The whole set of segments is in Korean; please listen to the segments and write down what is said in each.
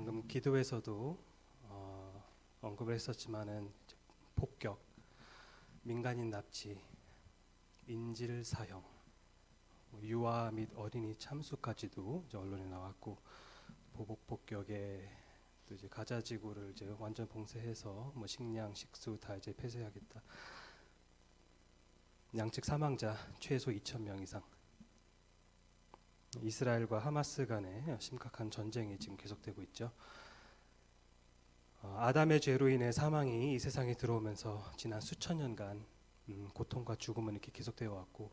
방금 기도에서도 언급을 했었지만은 폭격, 민간인 납치, 인질 사형, 유아 및 어린이 참수까지도 이제 언론에 나왔고, 보복 폭격에 또 이제 가자 지구를 이제 완전 봉쇄해서 뭐 식량, 식수 다 이제 폐쇄하겠다. 양측 사망자 최소 2,000명 이상. 이스라엘과 하마스 간의 심각한 전쟁이 지금 계속되고 있죠. 아담의 죄로 인해 사망이 이 세상에 들어오면서 지난 수천 년간 고통과 죽음은 이렇게 계속되어 왔고,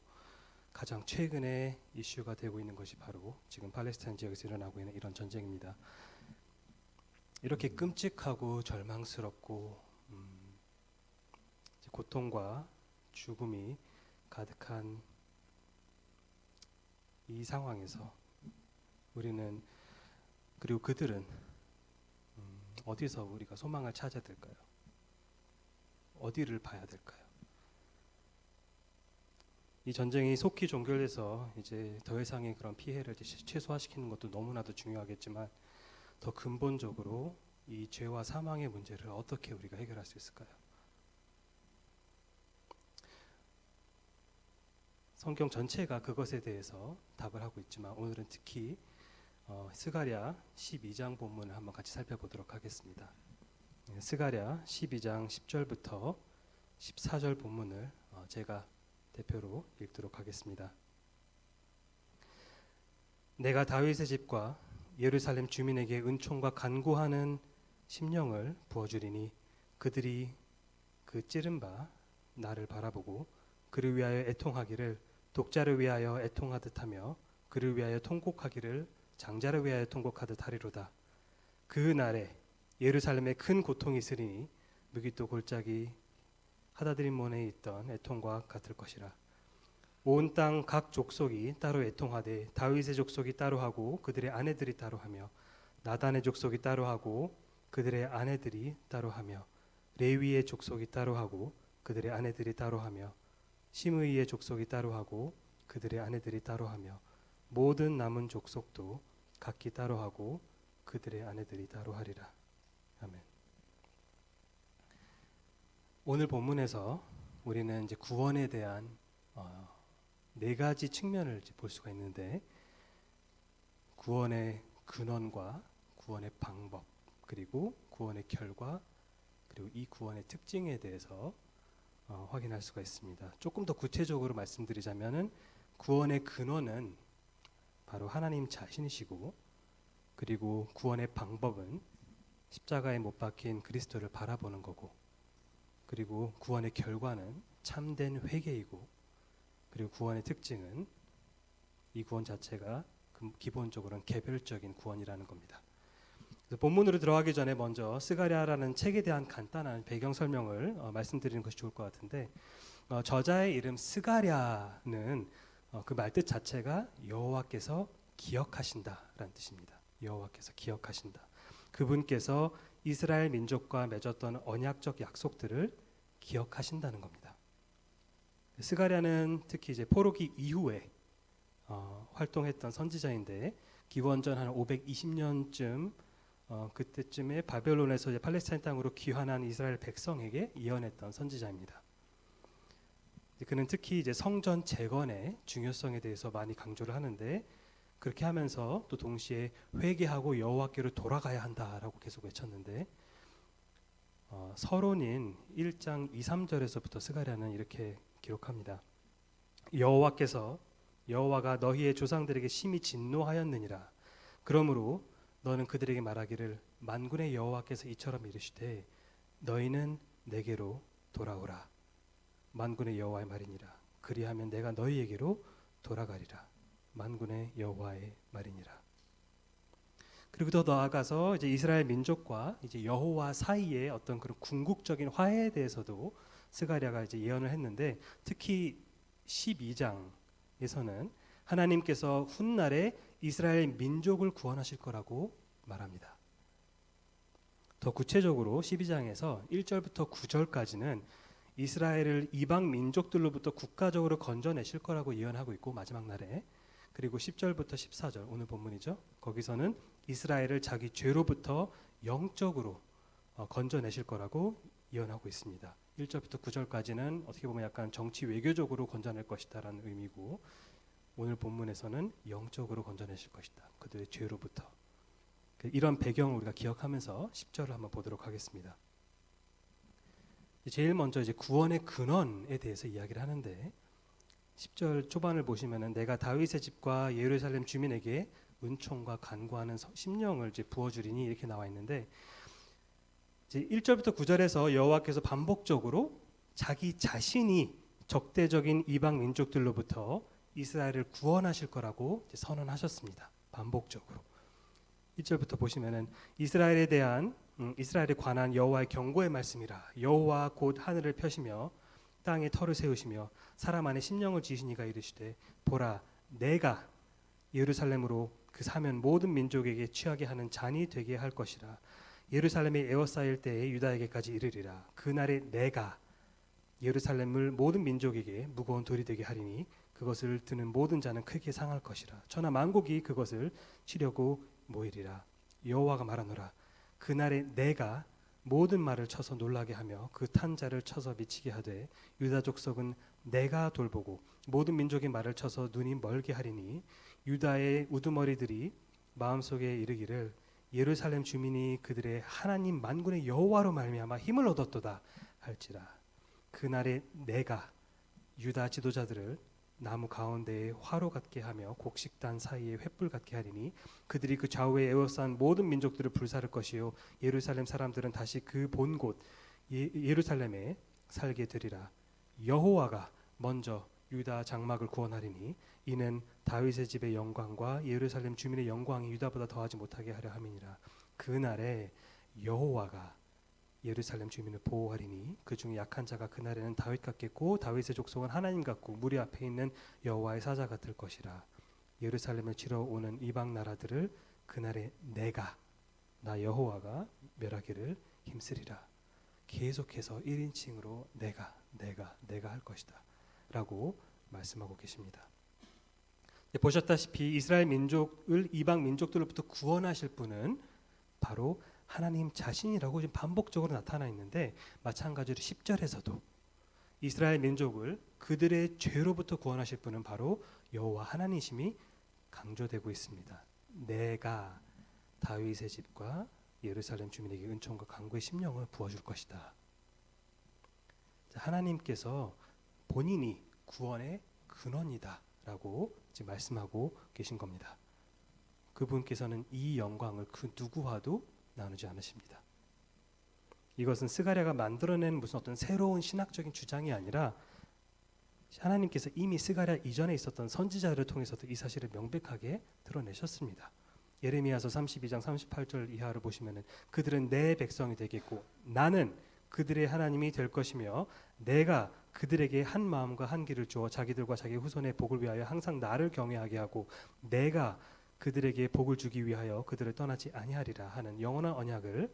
가장 최근에 이슈가 되고 있는 것이 바로 지금 팔레스타인 지역에서 일어나고 있는 이런 전쟁입니다. 이렇게 끔찍하고 절망스럽고 고통과 죽음이 가득한 이 상황에서 우리는, 그리고 그들은 어디서 우리가 소망을 찾아야 될까요? 어디를 봐야 될까요? 이 전쟁이 속히 종결돼서 이제 더 이상의 그런 피해를 최소화시키는 것도 너무나도 중요하겠지만, 더 근본적으로 이 죄와 사망의 문제를 어떻게 우리가 해결할 수 있을까요? 성경 전체가 그것에 대해서 답을 하고 있지만, 오늘은 특히 스가랴 12장 본문을 한번 같이 살펴보도록 하겠습니다. 스가랴 12장 10절부터 14절 본문을 제가 대표로 읽도록 하겠습니다. 내가 다윗의 집과 예루살렘 주민에게 은총과 간구하는 심령을 부어주리니, 그들이 그 찌른 바 나를 바라보고 그를 위하여 애통하기를 독자를 위하여 애통하듯 하며, 그를 위하여 통곡하기를 장자를 위하여 통곡하듯 하리로다. 그 날에 예루살렘에 큰 고통이 있으리니 무기또 골짜기 하다드림몬에 있던 애통과 같을 것이라. 온 땅 각 족속이 따로 애통하되, 다윗의 족속이 따로 하고 그들의 아내들이 따로 하며, 나단의 족속이 따로 하고 그들의 아내들이 따로 하며, 레위의 족속이 따로 하고 그들의 아내들이 따로 하며, 시므이의 족속이 따로 하고 그들의 아내들이 따로 하며, 모든 남은 족속도 각기 따로 하고 그들의 아내들이 따로 하리라. 아멘. 오늘 본문에서 우리는 이제 구원에 대한 네 가지 측면을 볼 수가 있는데, 구원의 근원과 구원의 방법, 그리고 구원의 결과, 그리고 이 구원의 특징에 대해서 확인할 수가 있습니다. 조금 더 구체적으로 말씀드리자면은, 구원의 근원은 바로 하나님 자신이시고, 그리고 구원의 방법은 십자가에 못 박힌 그리스도를 바라보는 거고, 그리고 구원의 결과는 참된 회개이고, 그리고 구원의 특징은 이 구원 자체가 기본적으로는 개별적인 구원이라는 겁니다. 그래서 본문으로 들어가기 전에 먼저 스가랴라는 책에 대한 간단한 배경 설명을 말씀드리는 것이 좋을 것 같은데, 저자의 이름 스가랴는 그 말뜻 자체가 여호와께서 기억하신다라는 뜻입니다. 여호와께서 기억하신다. 그분께서 이스라엘 민족과 맺었던 언약적 약속들을 기억하신다는 겁니다. 스가랴는 특히 이제 포로기 이후에 활동했던 선지자인데, 기원전 한 520년쯤 그때쯤에 바벨론에서 이제 팔레스타인 땅으로 귀환한 이스라엘 백성에게 예언했던 선지자입니다. 그는 특히 이제 성전 재건의 중요성에 대해서 많이 강조를 하는데, 그렇게 하면서 또 동시에 회개하고 여호와께로 돌아가야 한다라고 계속 외쳤는데, 서론인 1장 2, 3절에서부터 스가랴는 이렇게 기록합니다. 여호와가 너희의 조상들에게 심히 진노하였느니라. 그러므로 너는 그들에게 말하기를, 만군의 여호와께서 이처럼 이르시되 너희는 내게로 돌아오라. 만군의 여호와의 말이니라. 그리하면 내가 너희에게로 돌아가리라. 만군의 여호와의 말이니라. 그리고 더 나아가서 이제 이스라엘 민족과 이제 여호와 사이의 어떤 그런 궁극적인 화해에 대해서도 스가랴가 이제 예언을 했는데, 특히 12장에서는 하나님께서 훗날에 이스라엘 민족을 구원하실 거라고 말합니다. 더 구체적으로 12장에서 1절부터 9절까지는 이스라엘을 이방 민족들로부터 국가적으로 건져내실 거라고 예언하고 있고, 마지막 날에 그리고 10절부터 14절 오늘 본문이죠. 거기서는 이스라엘을 자기 죄로부터 영적으로 건져내실 거라고 예언하고 있습니다. 1절부터 9절까지는 어떻게 보면 약간 정치 외교적으로 건져낼 것이다라는 의미고, 오늘 본문에서는 영적으로 건져내실 것이다. 그들의 죄로부터. 이런 배경을 우리가 기억하면서 10절을 한번 보도록 하겠습니다. 제일 먼저 이제 구원의 근원에 대해서 이야기를 하는데, 10절 초반을 보시면은 내가 다윗의 집과 예루살렘 주민에게 은총과 간구하는 심령을 이제 부어주리니 이렇게 나와 있는데, 이제 1절부터 9절에서 여호와께서 반복적으로 자기 자신이 적대적인 이방 민족들로부터 이스라엘을 구원하실 거라고 이제 선언하셨습니다. 반복적으로. 1절부터 보시면은 이스라엘에 관한 여호와의 경고의 말씀이라. 여호와 곧 하늘을 펴시며 땅에 터를 세우시며 사람 안에 심령을 지으신 이가 이르시되 보라 내가 예루살렘으로 그 사면 모든 민족에게 취하게 하는 잔이 되게 할 것이라. 예루살렘이 에워싸일 때에 유다에게까지 이르리라. 그날에 내가 예루살렘을 모든 민족에게 무거운 돌이 되게 하리니 그것을 드는 모든 자는 크게 상할 것이라. 천하 만국이 그것을 치려고 모이리라. 여호와가 말하노라. 그날에 내가 모든 말을 쳐서 놀라게 하며 그 탄 자를 쳐서 미치게 하되 유다 족속은 내가 돌보고 모든 민족의 말을 쳐서 눈이 멀게 하리니 유다의 우두머리들이 마음속에 이르기를 예루살렘 주민이 그들의 하나님 만군의 여호와로 말미암아 힘을 얻었도다 할지라. 그날에 내가 유다 지도자들을 나무 가운데에 화로 같게 하며 곡식단 사이에 횃불 같게 하리니 그들이 그 좌우에 에워싼 모든 민족들을 불사를 것이요 예루살렘 사람들은 다시 그 본 곳 예루살렘에 살게 되리라. 여호와가 먼저 유다 장막을 구원하리니 이는 다윗의 집의 영광과 예루살렘 주민의 영광이 유다보다 더하지 못하게 하려 함이니라. 그날에 여호와가 예루살렘 주민을 보호하리니 그 중에 약한 자가 그날에는 다윗 같겠고 다윗의 족속은 하나님 같고 무리 앞에 있는 여호와의 사자 같을 것이라. 예루살렘을 치러 오는 이방 나라들을 그날에 내가 나 여호와가 멸하기를 힘쓰리라. 계속해서 1인칭으로 내가 할 것이다 라고 말씀하고 계십니다. 보셨다시피 이스라엘 민족을 이방 민족들로부터 구원하실 분은 바로 하나님 자신이라고 지금 반복적으로 나타나 있는데, 마찬가지로 10절에서도 이스라엘 민족을 그들의 죄로부터 구원하실 분은 바로 여호와 하나님이심이 강조되고 있습니다. 내가 다윗의 집과 예루살렘 주민에게 은총과 간구의 심령을 부어줄 것이다. 하나님께서 본인이 구원의 근원이다 라고 지금 말씀하고 계신 겁니다. 그분께서는 이 영광을 그 누구와도 나누지 않으십니다. 이것은 스가랴가 만들어낸 무슨 어떤 새로운 신학적인 주장이 아니라 하나님께서 이미 스가랴 이전에 있었던 선지자를 통해서도 이 사실을 명백하게 드러내셨습니다. 예레미야서 32장 38절 이하를 보시면은 그들은 내 백성이 되겠고 나는 그들의 하나님이 될 것이며 내가 그들에게 한 마음과 한 길을 주어 자기들과 자기 후손의 복을 위하여 항상 나를 경외하게 하고 내가 그들에게 복을 주기 위하여 그들을 떠나지 아니하리라 하는 영원한 언약을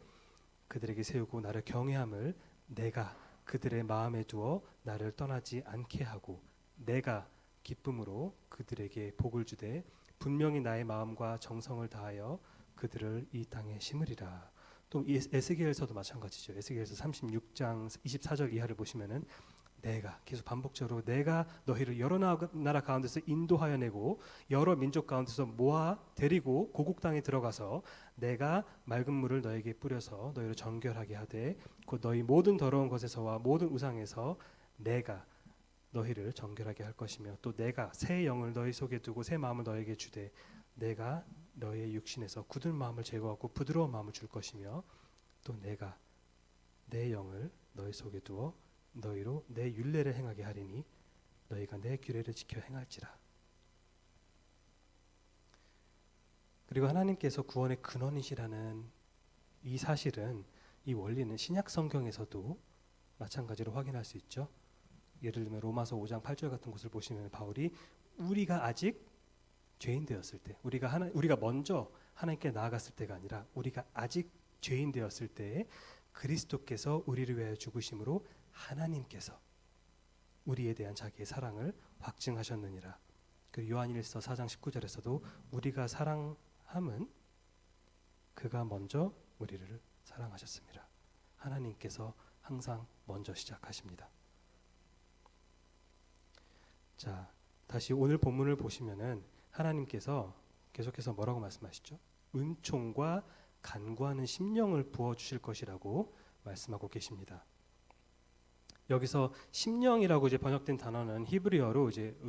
그들에게 세우고 나를 경외함을 내가 그들의 마음에 두어 나를 떠나지 않게 하고 내가 기쁨으로 그들에게 복을 주되 분명히 나의 마음과 정성을 다하여 그들을 이 땅에 심으리라. 또 에스겔서도 마찬가지죠. 에스겔서 36장 24절 이하를 보시면은 내가 계속 반복적으로 내가 너희를 여러 나라 가운데서 인도하여 내고 여러 민족 가운데서 모아 데리고 고국 땅에 들어가서 내가 맑은 물을 너에게 뿌려서 너희를 정결하게 하되 곧 너희 모든 더러운 것에서와 모든 우상에서 내가 너희를 정결하게 할 것이며 또 내가 새 영을 너희 속에 두고 새 마음을 너에게 주되 내가 너희의 육신에서 굳은 마음을 제거하고 부드러운 마음을 줄 것이며 또 내가 내 영을 너희 속에 두어 너희로 내 율례를 행하게 하리니 너희가 내 규례를 지켜 행할지라. 그리고 하나님께서 구원의 근원이시라는 이 사실은, 이 원리는 신약 성경에서도 마찬가지로 확인할 수 있죠. 예를 들면 로마서 5장 8절 같은 곳을 보시면 바울이 우리가 아직 죄인 되었을 때, 우리가 먼저 하나님께 나아갔을 때가 아니라 우리가 아직 죄인 되었을 때에 그리스도께서 우리를 위하여 죽으심으로 하나님께서 우리에 대한 자기의 사랑을 확증하셨느니라. 그 요한일서 4장 19절에서도 우리가 사랑함은 그가 먼저 우리를 사랑하셨습니다. 하나님께서 항상 먼저 시작하십니다. 자, 다시 오늘 본문을 보시면은 하나님께서 계속해서 뭐라고 말씀하시죠? 은총과 간구하는 심령을 부어 주실 것이라고 말씀하고 계십니다. 여기서 심령이라고 이제 번역된 단어는 히브리어로 이제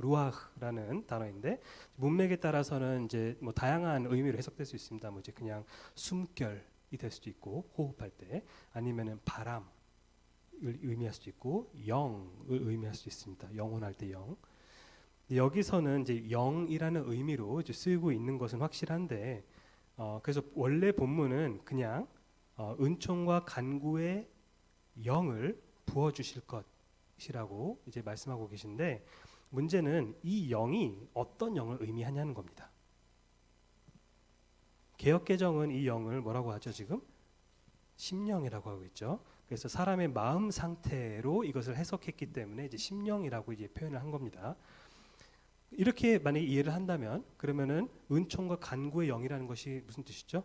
루아흐라는 단어인데, 문맥에 따라서는 이제 뭐 다양한 의미로 해석될 수 있습니다. 뭐 이제 그냥 숨결이 될 수도 있고, 호흡할 때, 아니면은 바람을 의미할 수도 있고, 영을 의미할 수도 있습니다. 영혼할 때 영. 여기서는 이제 영이라는 의미로 이제 쓰이고 있는 것은 확실한데, 그래서 원래 본문은 그냥 은총과 간구의 영을 부어 주실 것이라고 이제 말씀하고 계신데, 문제는 이 영이 어떤 영을 의미하냐는 겁니다. 개역개정은 이 영을 뭐라고 하죠? 지금 심령이라고 하고 있죠. 그래서 사람의 마음 상태로 이것을 해석했기 때문에 이제 심령이라고 이제 표현을 한 겁니다. 이렇게 만약에 이해를 한다면, 그러면은 은총과 간구의 영이라는 것이 무슨 뜻이죠?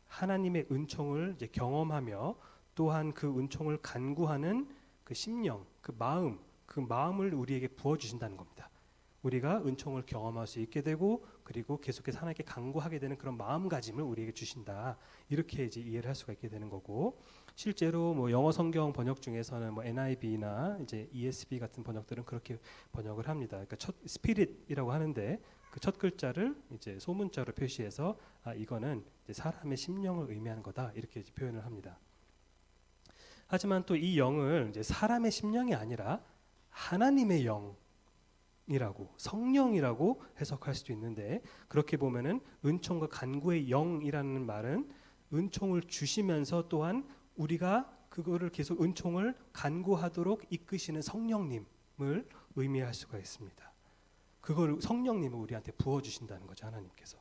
하나님의 은총을 이제 경험하며 또한 그 은총을 간구하는 그 심령, 그 마음을 우리에게 부어 주신다는 겁니다. 우리가 은총을 경험할 수 있게 되고, 그리고 계속해서 하나님께 간구하게 되는 그런 마음가짐을 우리에게 주신다. 이렇게 이제 이해를 할 수가 있게 되는 거고, 실제로 뭐 영어 성경 번역 중에서는 뭐 NIV나 이제 ESV 같은 번역들은 그렇게 번역을 합니다. 그러니까 첫 스피릿이라고 하는데, 그 첫 글자를 이제 소문자로 표시해서 이거는 이제 사람의 심령을 의미하는 거다, 이렇게 이제 표현을 합니다. 하지만 또 이 영을 이제 사람의 심령이 아니라 하나님의 영이라고, 성령이라고 해석할 수도 있는데, 그렇게 보면은 은총과 간구의 영이라는 말은 은총을 주시면서 또한 우리가 그거를 계속 은총을 간구하도록 이끄시는 성령님을 의미할 수가 있습니다. 그걸 성령님을 우리한테 부어 주신다는 거죠, 하나님께서.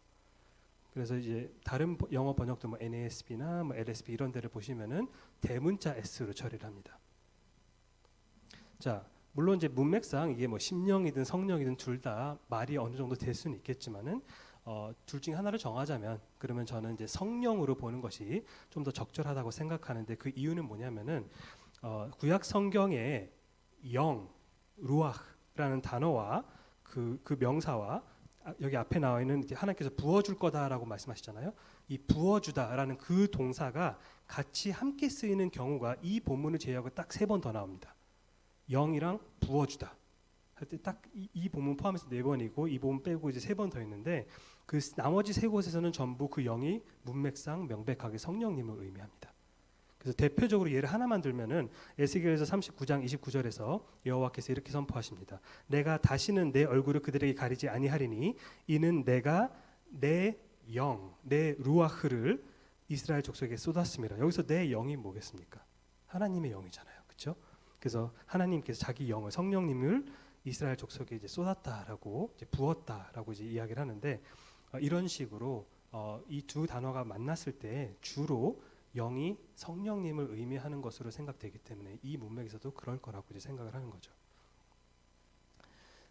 그래서 이제 다른 영어 번역도 뭐 NASB나 뭐 LSB 이런 데를 보시면은 대문자 S로 처리를 합니다. 자, 물론 이제 문맥상 이게 뭐 심령이든 성령이든 둘 다 말이 어느 정도 될 수는 있겠지만은 둘 중에 하나를 정하자면, 그러면 저는 이제 성령으로 보는 것이 좀 더 적절하다고 생각하는데, 그 이유는 뭐냐면은 구약 성경의 영, 루아흐라는 단어와 그 명사와 여기 앞에 나와 있는 하나님께서 부어줄 거다라고 말씀하시잖아요. 이 부어주다라는 그 동사가 같이 함께 쓰이는 경우가 이 본문을 제외하고 딱 3번 더 나옵니다. 영이랑 부어주다 할 때 딱 이 본문 포함해서 4번이고, 이 본문 빼고 이제 3번 더 있는데, 그 나머지 3곳에서는 전부 그 영이 문맥상 명백하게 성령님을 의미합니다. 그래서 대표적으로 예를 하나만 들면은 에스겔서 39장 29절에서 여호와께서 이렇게 선포하십니다. 내가 다시는 내 얼굴을 그들에게 가리지 아니하리니 이는 내가 내 영, 내 루아흐를 이스라엘 족속에게 쏟았습니다. 여기서 내 영이 뭐겠습니까? 하나님의 영이잖아요. 그렇죠? 그래서 하나님께서 자기 영을, 성령님을 이스라엘 족속에 이제 쏟았다라고, 이제 부었다라고 이제 이야기를 하는데, 이런 식으로 이 두 단어가 만났을 때 주로 영이 성령님을 의미하는 것으로 생각되기 때문에 이 문맥에서도 그럴 거라고 이제 생각을 하는 거죠.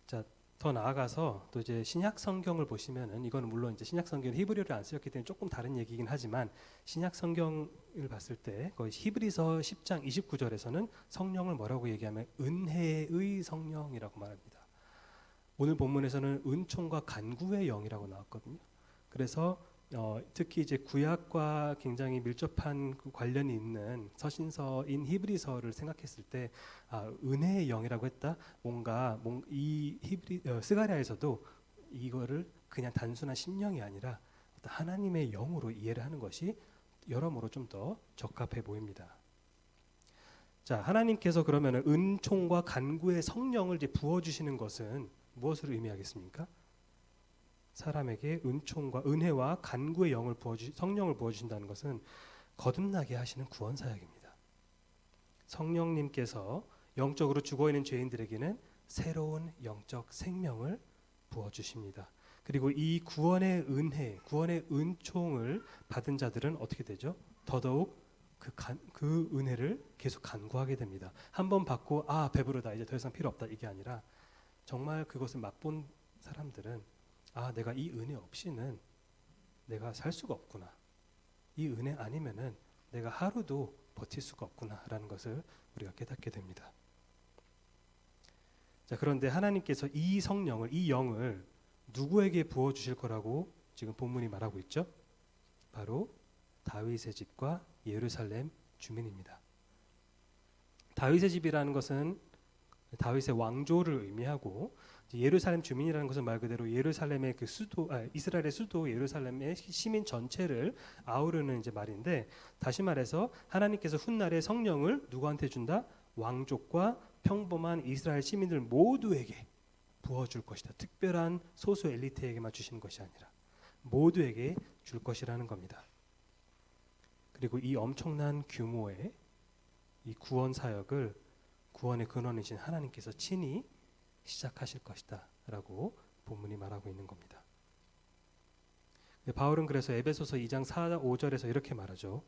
자, 더 나아가서 또 이제 신약 성경을 보시면은, 이거는 물론 이제 신약 성경은 히브리어를 안 쓰였기 때문에 조금 다른 얘기긴 하지만, 신약 성경을 봤을 때 거의 히브리서 10장 29절에서는 성령을 뭐라고 얘기하면 은혜의 성령이라고 말합니다. 오늘 본문에서는 은총과 간구의 영이라고 나왔거든요. 그래서 특히 이제 구약과 굉장히 밀접한 그 관련이 있는 서신서인 히브리서를 생각했을 때, 은혜의 영이라고 했다. 뭔가 이 스가랴에서도 이거를 그냥 단순한 심령이 아니라 어떤 하나님의 영으로 이해를 하는 것이 여러모로 좀 더 적합해 보입니다. 자, 하나님께서 그러면은 은총과 간구의 성령을 이제 부어 주시는 것은 무엇을 의미하겠습니까? 사람에게 은총과 은혜와 간구의 성령을 부어주신다는 것은 거듭나게 하시는 구원 사역입니다. 성령님께서 영적으로 죽어있는 죄인들에게는 새로운 영적 생명을 부어주십니다. 그리고 이 구원의 은혜, 구원의 은총을 받은 자들은 어떻게 되죠? 더더욱 그 은혜를 계속 간구하게 됩니다. 한 번 받고 배부르다, 이제 더 이상 필요 없다, 이게 아니라 정말 그것을 맛본 사람들은 내가 이 은혜 없이는 내가 살 수가 없구나. 이 은혜 아니면은 내가 하루도 버틸 수가 없구나라는 것을 우리가 깨닫게 됩니다. 자, 그런데 하나님께서 이 성령을, 이 영을 누구에게 부어 주실 거라고 지금 본문이 말하고 있죠? 바로 다윗의 집과 예루살렘 주민입니다. 다윗의 집이라는 것은 다윗의 왕조를 의미하고, 예루살렘 주민이라는 것은 말 그대로 예루살렘의 그 수도, 이스라엘의 수도 예루살렘의 시민 전체를 아우르는 이제 말인데, 다시 말해서 하나님께서 훗날에 성령을 누구한테 준다? 왕족과 평범한 이스라엘 시민들 모두에게 부어줄 것이다. 특별한 소수 엘리트에게만 주시는 것이 아니라 모두에게 줄 것이라는 겁니다. 그리고 이 엄청난 규모의 이 구원 사역을 구원의 근원이신 하나님께서 친히 시작하실 것이다 라고 본문이 말하고 있는 겁니다. 바울은 그래서 에베소서 2장 4, 5절에서 이렇게 말하죠.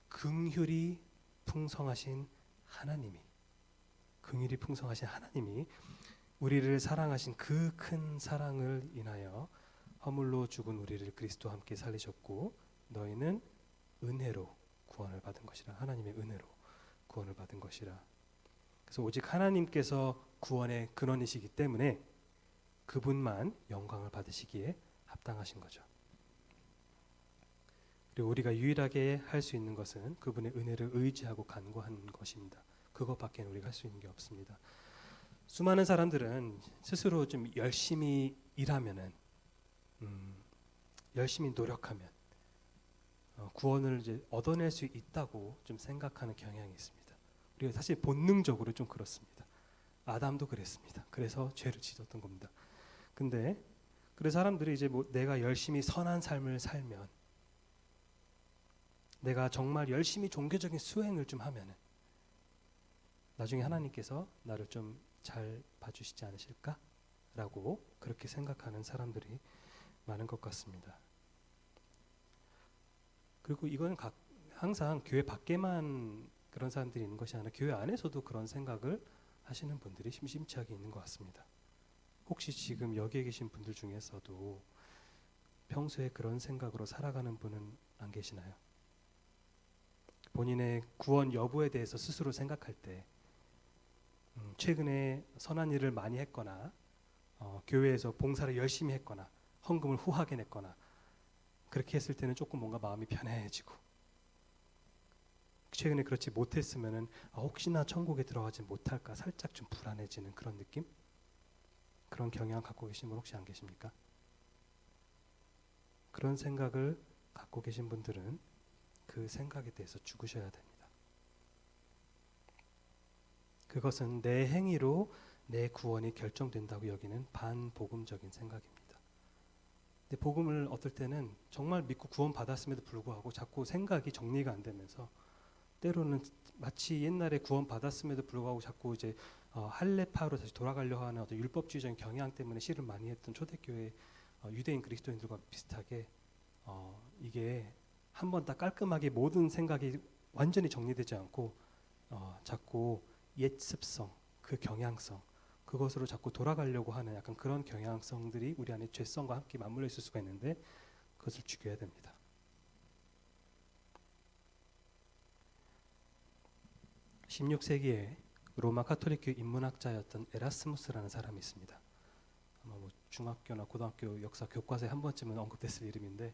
긍휼이 풍성하신 하나님이 우리를 사랑하신 그 큰 사랑을 인하여 허물로 죽은 우리를 그리스도와 함께 살리셨고 너희는 은혜로 구원을 받은 것이라. 하나님의 은혜로 구원을 받은 것이라. 그래서 오직 하나님께서 구원의 근원이시기 때문에 그분만 영광을 받으시기에 합당하신 거죠. 그리고 우리가 유일하게 할 수 있는 것은 그분의 은혜를 의지하고 간구하는 것입니다. 그것밖에 우리가 할 수 있는 게 없습니다. 수많은 사람들은 스스로 좀 열심히 일하면은, 열심히 노력하면 구원을 이제 얻어낼 수 있다고 좀 생각하는 경향이 있습니다. 우리가 사실 본능적으로 좀 그렇습니다. 아담도 그랬습니다. 그래서 죄를 지었던 겁니다. 근데 그래서 사람들이 이제 내가 열심히 선한 삶을 살면, 내가 정말 열심히 종교적인 수행을 좀 하면은 나중에 하나님께서 나를 좀 잘 봐주시지 않으실까? 라고 그렇게 생각하는 사람들이 많은 것 같습니다. 그리고 이건 항상 교회 밖에만 그런 사람들이 있는 것이 아니라 교회 안에서도 그런 생각을 하시는 분들이 심심치하게 있는 것 같습니다. 혹시 지금 여기에 계신 분들 중에서도 평소에 그런 생각으로 살아가는 분은 안 계시나요? 본인의 구원 여부에 대해서 스스로 생각할 때 최근에 선한 일을 많이 했거나 교회에서 봉사를 열심히 했거나 헌금을 후하게 냈거나 그렇게 했을 때는 조금 뭔가 마음이 편해지고, 최근에 그렇지 못했으면은 혹시나 천국에 들어가지 못할까 살짝 좀 불안해지는 그런 느낌? 그런 경향 갖고 계신 분 혹시 안 계십니까? 그런 생각을 갖고 계신 분들은 그 생각에 대해서 죽으셔야 됩니다. 그것은 내 행위로 내 구원이 결정된다고 여기는 반복음적인 생각입니다. 근데 복음을 어떨 때는 정말 믿고 구원 받았음에도 불구하고 자꾸 생각이 정리가 안 되면서, 때로는 마치 옛날에 구원 받았음에도 불구하고 자꾸 이제 할례파로 다시 돌아가려고 하는 어떤 율법주의적인 경향 때문에 시를 많이 했던 초대교회 유대인 그리스도인들과 비슷하게 이게 한번 딱 깔끔하게 모든 생각이 완전히 정리되지 않고 자꾸 옛 습성, 그 경향성, 그것으로 자꾸 돌아가려고 하는 약간 그런 경향성들이 우리 안에 죄성과 함께 맞물려 있을 수가 있는데 그것을 죽여야 됩니다. (16세기에) 로마 카톨릭교 인문학자였던 에라스무스라는 사람이 있습니다. 아마 중학교나 고등학교 역사 교과서에 한 번쯤은 언급됐을 이름인데,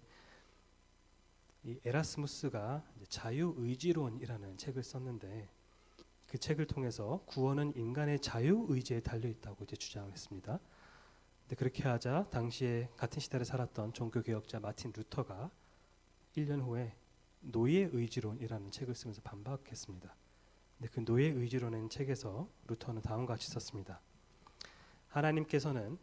이 에라스무스가 자유의지론이라는 책을 썼는데, 그 책을 통해서 구원은 인간의 자유의지에 달려 있다고 이제 주장을 했습니다. 근데 그렇게 하자 당시에 같은 시대를 살았던 종교개혁자 마틴 루터가 1년 후에 노예의지론이라는 책을 쓰면서 반박했습니다. 근데 그 노예의지론의 책에서 루터는 다음과 같이 썼습니다. 하나님께서는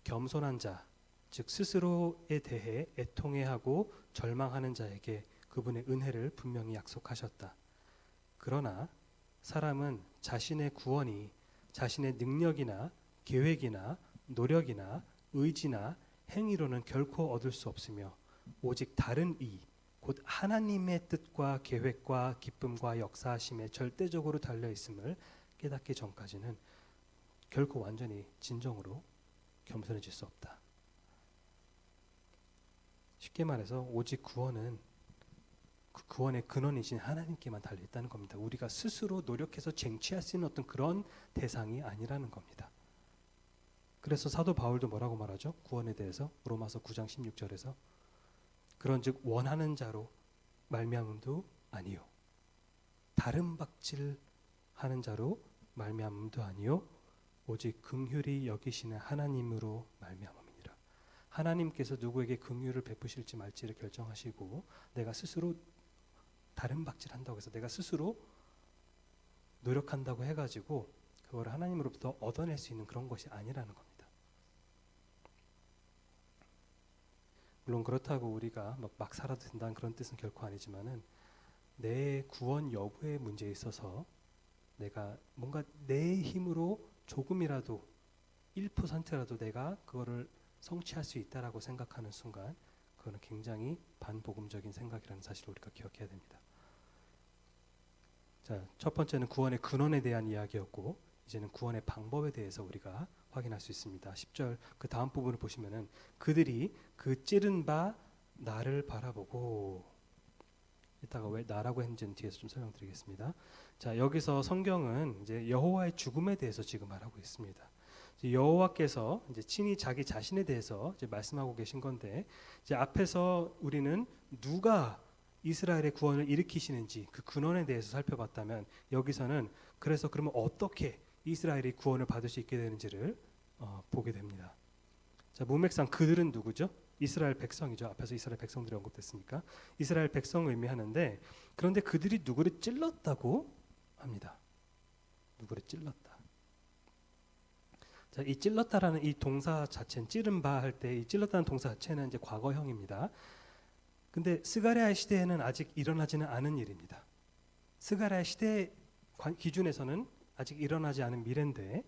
겸손한 자, 즉 스스로에 대해 애통해하고 절망하는 자에게 그분의 은혜를 분명히 약속하셨다. 그러나 사람은 자신의 구원이 자신의 능력이나 계획이나 노력이나 의지나 행위로는 결코 얻을 수 없으며 오직 다른 이, 곧 하나님의 뜻과 계획과 기쁨과 역사하심에 절대적으로 달려 있음을 깨닫기 전까지는 결코 완전히 진정으로 겸손해질 수 없다. 쉽게 말해서 오직 구원은 그 구원의 근원이신 하나님께만 달려있다는 겁니다. 우리가 스스로 노력해서 쟁취할 수 있는 어떤 그런 대상이 아니라는 겁니다. 그래서 사도 바울도 뭐라고 말하죠? 구원에 대해서 로마서 9장 16절에서 그런즉 원하는 자로 말미암음도 아니요 다른 박질 하는 자로 말미암음도 아니요 오직 긍휼히 여기시는 하나님으로 말미암음이니라. 하나님께서 누구에게 긍휼을 베푸실지 말지를 결정하시고 내가 스스로 다른 박질한다고 해서 내가 스스로 노력한다고 해가지고 그걸 하나님으로부터 얻어낼 수 있는 그런 것이 아니라는 겁니다. 물론 그렇다고 우리가 막 살아도 된다는 그런 뜻은 결코 아니지만은 내 구원 여부의 문제에 있어서 내가 뭔가 내 힘으로 조금이라도 1%라도 내가 그거를 성취할 수 있다라고 생각하는 순간 그거는 굉장히 반복음적인 생각이라는 사실을 우리가 기억해야 됩니다. 자, 첫 번째는 구원의 근원에 대한 이야기였고 이제는 구원의 방법에 대해서 우리가 확인할 수 있습니다. 10절 그 다음 부분을 보시면은 그들이 그 찌른 바 나를 바라보고 이따가 왜 나라고 했는지는 뒤에서 좀 설명드리겠습니다. 자, 여기서 성경은 이제 여호와의 죽음에 대해서 지금 말하고 있습니다. 여호와께서 이제 친히 자기 자신에 대해서 이제 말씀하고 계신 건데 이제 앞에서 우리는 누가 이스라엘의 구원을 일으키시는지 그 근원에 대해서 살펴봤다면 여기서는 그래서 그러면 어떻게 이스라엘이 구원을 받을 수 있게 되는지를 보게 됩니다. 자, 문맥상 그들은 누구죠? 이스라엘 백성이죠. 앞에서 이스라엘 백성들이 언급됐으니까 이스라엘 백성을 의미하는데 그런데 그들이 누구를 찔렀다고 합니다. 누구를 찔렀다. 자, 이 찔렀다라는 이 동사 자체는 찌른 바 할 때 이 찔렀다는 동사 자체는 이제 과거형입니다. 근데 스가랴의 시대에는 아직 일어나지는 않은 일입니다. 스가랴의 시대 기준에서는 아직 일어나지 않은 미래인데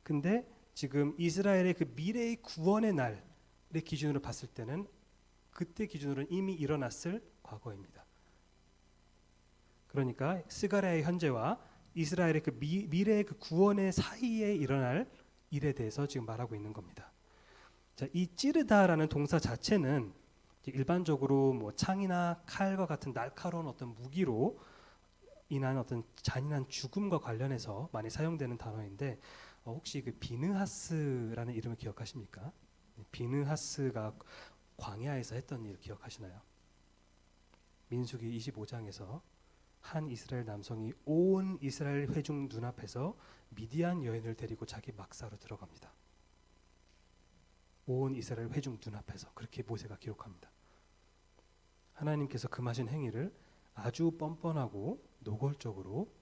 근데 지금 이스라엘의 그 미래의 구원의 날의 기준으로 봤을 때는 그때 기준으로는 이미 일어났을 과거입니다. 그러니까 스가랴의 현재와 이스라엘의 그 미래의 그 구원의 사이에 일어날 일에 대해서 지금 말하고 있는 겁니다. 자, 이 찌르다라는 동사 자체는 일반적으로 뭐 창이나 칼과 같은 날카로운 어떤 무기로 인한 어떤 잔인한 죽음과 관련해서 많이 사용되는 단어인데 혹시 그 비느하스라는 이름을 기억하십니까? 비느하스가 광야에서 했던 일 기억하시나요? 민수기 25장에서 한 이스라엘 남성이 온 이스라엘 회중 눈앞에서 미디안 여인을 데리고 자기 막사로 들어갑니다. 온 이스라엘 회중 눈앞에서 그렇게 모세가 기록합니다. 하나님께서 금하신 행위를 아주 뻔뻔하고 노골적으로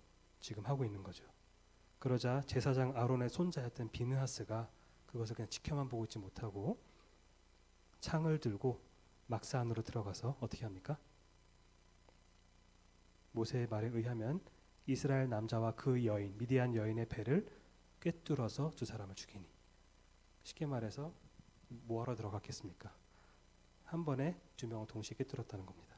지금 하고 있는 거죠. 그러자 제사장 아론의 손자였던 비느하스가 그것을 그냥 지켜만 보고 있지 못하고 창을 들고 막사 안으로 들어가서 어떻게 합니까? 모세의 말에 의하면 이스라엘 남자와 그 여인 미디안 여인의 배를 꿰뚫어서 두 사람을 죽이니 쉽게 말해서 뭐하러 들어갔겠습니까? 한 번에 두 명을 동시에 꿰뚫었다는 겁니다.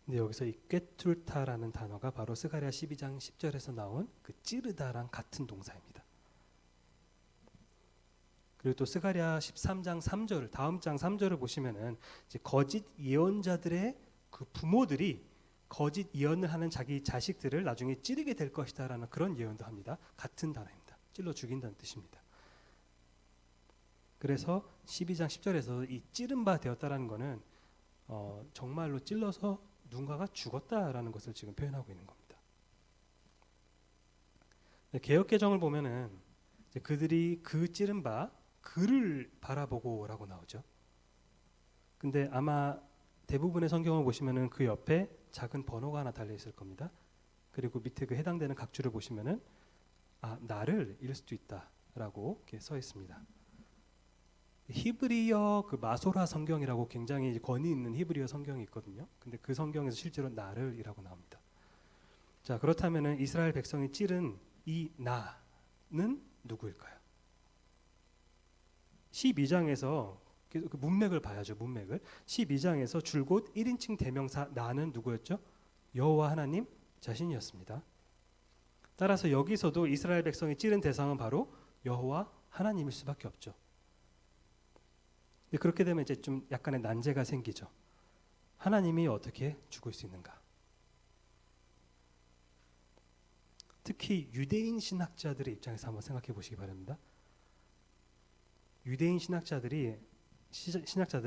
근데 여기서 이 꿰뚫다라는 단어가 바로 스가랴 12장 10절에서 나온 그 찌르다랑 같은 동사입니다. 그리고 또 스가랴 13장 3절 다음 장 3절을 보시면은 이제 거짓 예언자들의 그 부모들이 거짓 예언을 하는 자기 자식들을 나중에 찌르게 될 것이다라는 그런 예언도 합니다. 같은 단어입니다. 찔러 죽인다는 뜻입니다. 그래서 12장 10절에서 이 찌른 바 되었다라는 것은 정말로 찔러서 누군가가 죽었다라는 것을 지금 표현하고 있는 겁니다. 개역개정을 보면은 이제 그들이 그 찌른 바 그를 바라보고라고 나오죠. 근데 아마 대부분의 성경을 보시면은 그 옆에 작은 번호가 하나 달려 있을 겁니다. 그리고 밑에 그 해당되는 각주를 보시면은 나를 일 수도 있다라고 이렇게 써 있습니다. 히브리어 그 마소라 성경이라고 굉장히 권위 있는 히브리어 성경이 있거든요. 근데 그 성경에서 실제로 나를이라고 나옵니다. 자, 그렇다면은 이스라엘 백성이 찌른 이 나는 누구일까요? 12장에서 그 문맥을 봐야죠. 문맥을 12장에서 줄곧 1인칭 대명사 나는 누구였죠? 여호와 하나님 자신이었습니다. 따라서 여기서도 이스라엘 백성이 찌른 대상은 바로 여호와 하나님일 수밖에 없죠. 그렇게 되면 이제 좀 약간의 난제가 생기죠. 하나님이 어떻게 죽을 수 있는가? 특히 유대인 신학자들의 입장에서 한번 생각해 보시기 바랍니다. 유대인 신학자들은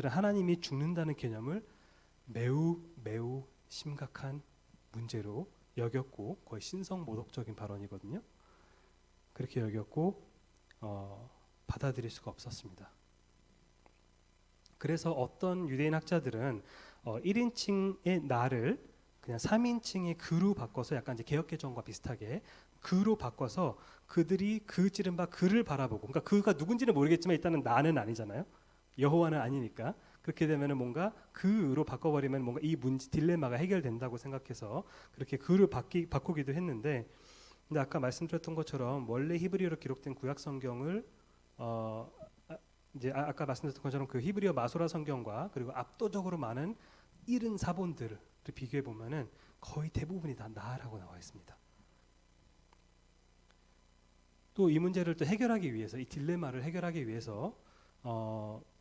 하나님이 죽는다는 개념을 매우 심각한 문제로 여겼고 거의 신성모독적인 발언이거든요. 그렇게 여겼고 받아들일 수가 없었습니다. 그래서 어떤 유대인 학자들은 1인칭의 나를 그냥 3인칭의 그로 바꿔서 약간 이제 개역개정과 비슷하게 그로 바꿔서 그들이 그 찌른 바 그를 바라보고, 그러니까 그가 누군지는 모르겠지만 일단은 나는 아니잖아요. 여호와는 아니니까. 그렇게 되면은 뭔가 그로 바꿔버리면 뭔가 이 문제 딜레마가 해결된다고 생각해서 그렇게 그를 바꾸기도 했는데, 근데 아까 말씀드렸던 것처럼 원래 히브리어로 기록된 구약 성경을 이제 아까 말씀드렸던 것처럼 그 히브리어 마소라 성경과 그리고 압도적으로 많은 이른 사본들을 비교해 보면은 거의 대부분이 다 나라고 나와 있습니다. 또 이 문제를 또 해결하기 위해서, 이 딜레마를 해결하기 위해서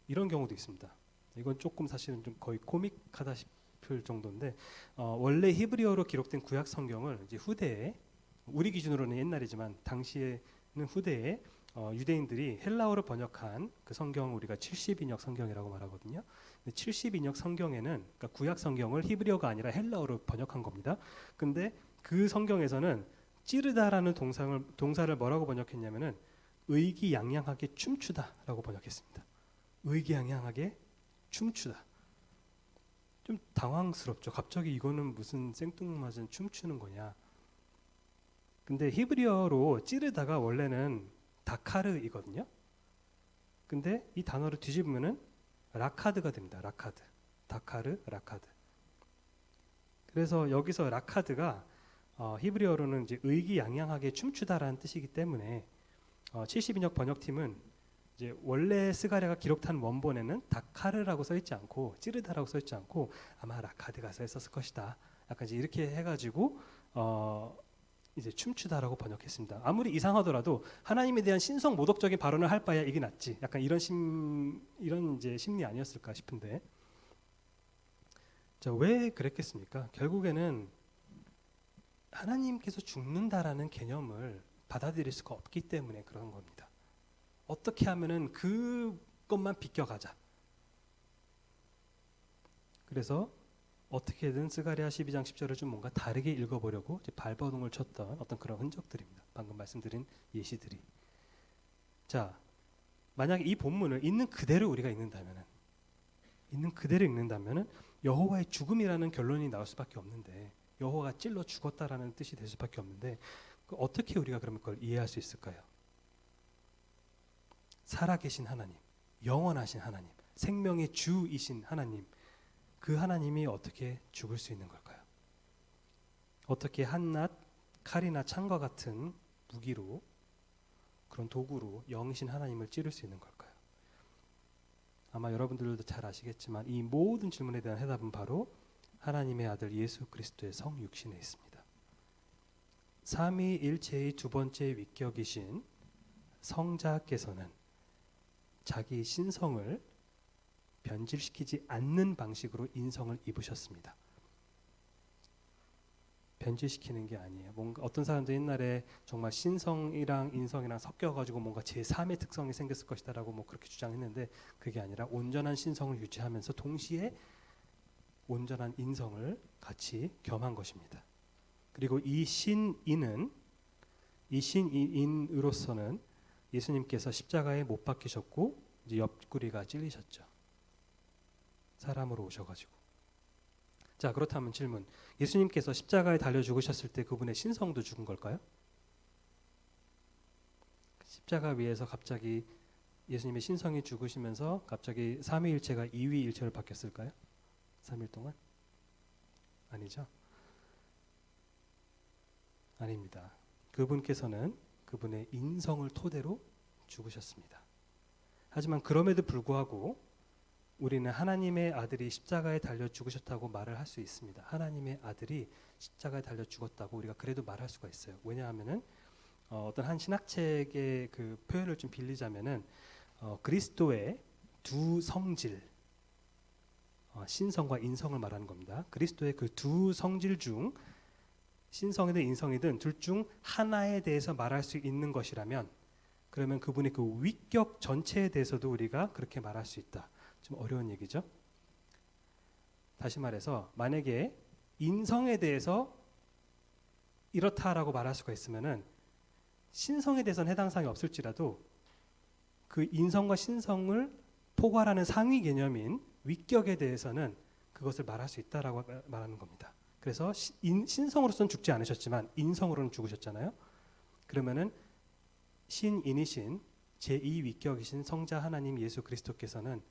이런 경우도 있습니다. 이건 조금 사실은 좀 거의 코믹하다 싶을 정도인데, 원래 히브리어로 기록된 구약 성경을 이제 후대에, 우리 기준으로는 옛날이지만 당시에는 후대에 유대인들이 헬라어로 번역한 그 성경, 우리가 70인역 성경이라고 말하거든요. 70인역 성경에는, 그러니까 구약 성경을 히브리어가 아니라 헬라어로 번역한 겁니다. 근데 그 성경에서는 찌르다라는 동사를 뭐라고 번역했냐면은 의기양양하게 춤추다라고 번역했습니다. 의기양양하게 춤추다. 좀 당황스럽죠. 갑자기 이거는 무슨 생뚱맞은 춤추는 거냐. 근데 히브리어로 찌르다가 원래는 다카르이거든요. 근데 이 단어를 뒤집으면은 라카드가 됩니다. 라카드. 다카르, 라카드. 그래서 여기서 라카드가 히브리어로는 이제 의기양양하게 춤추다라는 뜻이기 때문에 70인역 번역팀은 이제 원래 스가랴가 기록한 원본에는 다카르라고 써 있지 않고 찌르다라고 써 있지 않고 아마 라카드가 써 있었을 것이다. 약간 이제 이렇게 해가지고 이제 춤추다라고 번역했습니다. 아무리 이상하더라도 하나님에 대한 신성 모독적인 발언을 할 바야 이게 낫지. 약간 이런 이제 심리 아니었을까 싶은데, 자, 왜 그랬겠습니까? 결국에는 하나님께서 죽는다라는 개념을 받아들일 수가 없기 때문에 그런 겁니다. 어떻게 하면은 그것만 비껴가자. 그래서 어떻게든 스가랴 12장 10절을 좀 뭔가 다르게 읽어보려고 이제 발버둥을 쳤던 어떤 그런 흔적들입니다. 방금 말씀드린 예시들이. 자, 만약에 이 본문을 있는 그대로 우리가 읽는다면은 여호와의 죽음이라는 결론이 나올 수밖에 없는데, 여호와가 찔러 죽었다라는 뜻이 될 수밖에 없는데, 어떻게 우리가 그러면 그걸 이해할 수 있을까요? 살아계신 하나님, 영원하신 하나님, 생명의 주이신 하나님, 그 하나님이 어떻게 죽을 수 있는 걸까요? 어떻게 한낱 칼이나 창과 같은 무기로, 그런 도구로 영이신 하나님을 찌를 수 있는 걸까요? 아마 여러분들도 잘 아시겠지만 이 모든 질문에 대한 해답은 바로 하나님의 아들 예수 그리스도의 성육신에 있습니다. 삼위일체의 두 번째 위격이신 성자께서는 자기 신성을 변질시키지 않는 방식으로 인성을 입으셨습니다. 변질시키는 게 아니에요. 뭔가 어떤 사람들 옛날에 정말 신성이랑 인성이랑 섞여가지고 뭔가 제3의 특성이 생겼을 것이다라고 뭐 그렇게 주장했는데, 그게 아니라 온전한 신성을 유지하면서 동시에 온전한 인성을 같이 겸한 것입니다. 그리고 이 신인으로서는 예수님께서 십자가에 못 박히셨고 이제 옆구리가 찔리셨죠. 사람으로 오셔가지고. 자, 그렇다면 질문, 예수님께서 십자가에 달려 죽으셨을 때 그분의 신성도 죽은 걸까요? 십자가 위에서 갑자기 예수님의 신성이 죽으시면서 갑자기 삼위일체가 이위일체로 바뀌었을까요? 3일 동안? 아니죠. 아닙니다. 그분께서는 그분의 인성을 토대로 죽으셨습니다. 하지만 그럼에도 불구하고 우리는 하나님의 아들이 십자가에 달려 죽으셨다고 말을 할 수 있습니다. 하나님의 아들이 십자가에 달려 죽었다고 우리가 그래도 말할 수가 있어요. 왜냐하면은 어떤 한 신학책의 그 표현을 좀 빌리자면은 그리스도의 두 성질, 신성과 인성을 말하는 겁니다. 그리스도의 그 두 성질 중 신성이든 인성이든 둘 중 하나에 대해서 말할 수 있는 것이라면, 그러면 그분의 그 위격 전체에 대해서도 우리가 그렇게 말할 수 있다. 좀 어려운 얘기죠. 다시 말해서 만약에 인성에 대해서 이렇다라고 말할 수가 있으면은 신성에 대해서는 해당 사항이 없을지라도 그 인성과 신성을 포괄하는 상위 개념인 위격에 대해서는 그것을 말할 수 있다라고 말하는 겁니다. 그래서 신성으로서는 죽지 않으셨지만 인성으로는 죽으셨잖아요. 그러면은 신인이신 제2위격이신 성자 하나님 예수 그리스도께서는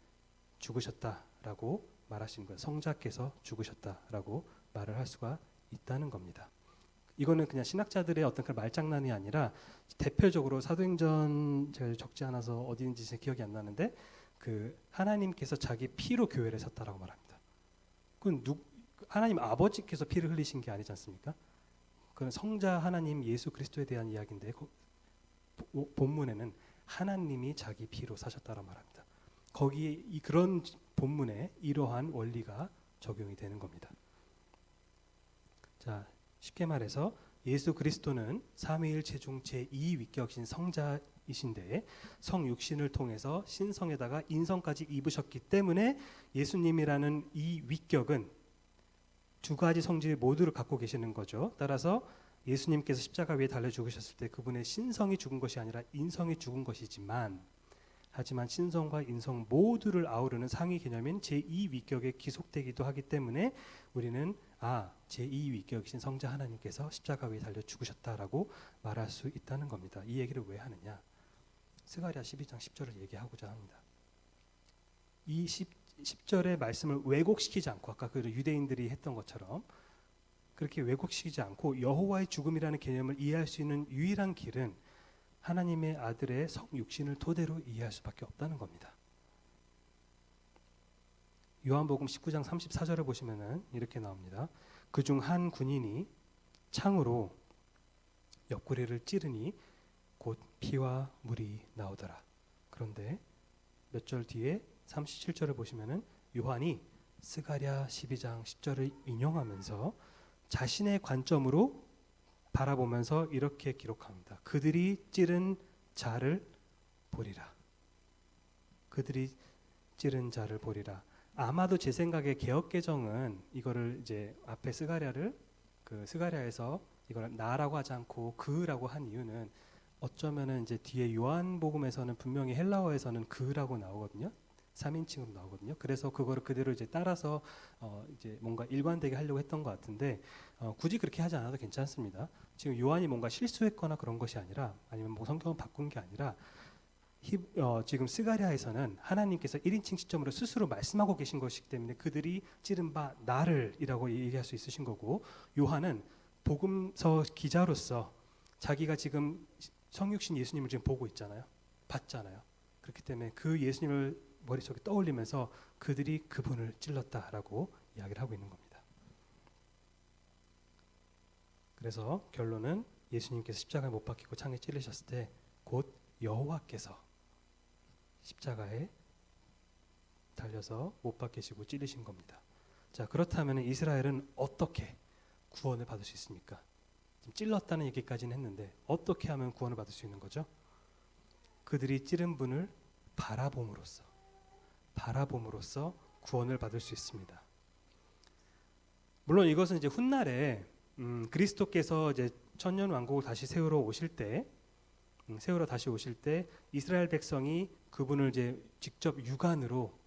죽으셨다라고 말하신 거예요. 성자께서 죽으셨다라고 말을 할 수가 있다는 겁니다. 이거는 그냥 신학자들의 어떤 그 말장난이 아니라 대표적으로 사도행전, 제가 적지 않아서 어디인지 제 기억이 안 나는데 그 하나님께서 자기 피로 교회를 샀다라고 말합니다. 그건 하나님 아버지께서 피를 흘리신 게 아니지 않습니까? 그건 성자 하나님 예수 그리스도에 대한 이야기인데 본문에는 하나님이 자기 피로 사셨다라고 말합니다. 거기에 그런 본문에 이러한 원리가 적용이 되는 겁니다. 자, 쉽게 말해서 예수 그리스도는 삼위일체 중 제2위격이신 성자이신데 성육신을 통해서 신성에다가 인성까지 입으셨기 때문에 예수님이라는 이 위격은 두 가지 성질 모두를 갖고 계시는 거죠. 따라서 예수님께서 십자가 위에 달려 죽으셨을 때 그분의 신성이 죽은 것이 아니라 인성이 죽은 것이지만, 하지만 신성과 인성 모두를 아우르는 상위 개념인 제2위격에 기속되기도 하기 때문에 우리는 제2위격이신 성자 하나님께서 십자가 위에 달려 죽으셨다라고 말할 수 있다는 겁니다. 이 얘기를 왜 하느냐? 스가랴 12장 10절을 얘기하고자 합니다. 이 10절의 말씀을 왜곡시키지 않고 아까 그 유대인들이 했던 것처럼 그렇게 왜곡시키지 않고 여호와의 죽음이라는 개념을 이해할 수 있는 유일한 길은 하나님의 아들의 성육신을 토대로 이해할 수밖에 없다는 겁니다. 요한복음 19장 34절을 보시면은 이렇게 나옵니다. 그중 한 군인이 창으로 옆구리를 찌르니 곧 피와 물이 나오더라. 그런데 몇 절 뒤에 37절을 보시면은 요한이 스가랴 12장 10절을 인용하면서 자신의 관점으로 바라보면서 이렇게 기록합니다. 그들이 찌른 자를 보리라. 그들이 찌른 자를 보리라. 아마도 제 생각에 개역개정은 이거를 이제 앞에 스가랴를 그 스가랴에서 이걸 나라고 하지 않고 그라고 한 이유는 어쩌면은 이제 뒤에 요한복음에서는 분명히 헬라어에서는 그라고 나오거든요. 3인칭으로 나오거든요. 그래서 그거를 그대로 이제 따라서 이제 뭔가 일관되게 하려고 했던 것 같은데 굳이 그렇게 하지 않아도 괜찮습니다. 지금 요한이 뭔가 실수했거나 그런 것이 아니라 아니면 뭐 성경을 바꾼 게 아니라 지금 스가랴에서는 하나님께서 1인칭 시점으로 스스로 말씀하고 계신 것이기 때문에 그들이 찌른 바 나를 이라고 얘기할 수 있으신 거고, 요한은 복음서 기자로서 자기가 지금 성육신 예수님을 지금 보고 있잖아요. 봤잖아요. 그렇기 때문에 그 예수님을 머릿속에 떠올리면서 그들이 그분을 찔렀다라고 이야기를 하고 있는 겁니다. 그래서 결론은 예수님께서 십자가에 못 박히고 창에 찔리셨을 때 곧 여호와께서 십자가에 달려서 못 박히시고 찔리신 겁니다. 자, 그렇다면 이스라엘은 어떻게 구원을 받을 수 있습니까? 지금 찔렀다는 얘기까지는 했는데 어떻게 하면 구원을 받을 수 있는 거죠? 그들이 찌른 분을 바라봄으로써 구원을 받을 수 있습니다. 물론 이것은 이제 훗날에 그리스도께서 이제 천년 왕국을 다시 세우러 다시 오실 때 이스라엘 백성이 그분을 이제 직접 육안으로,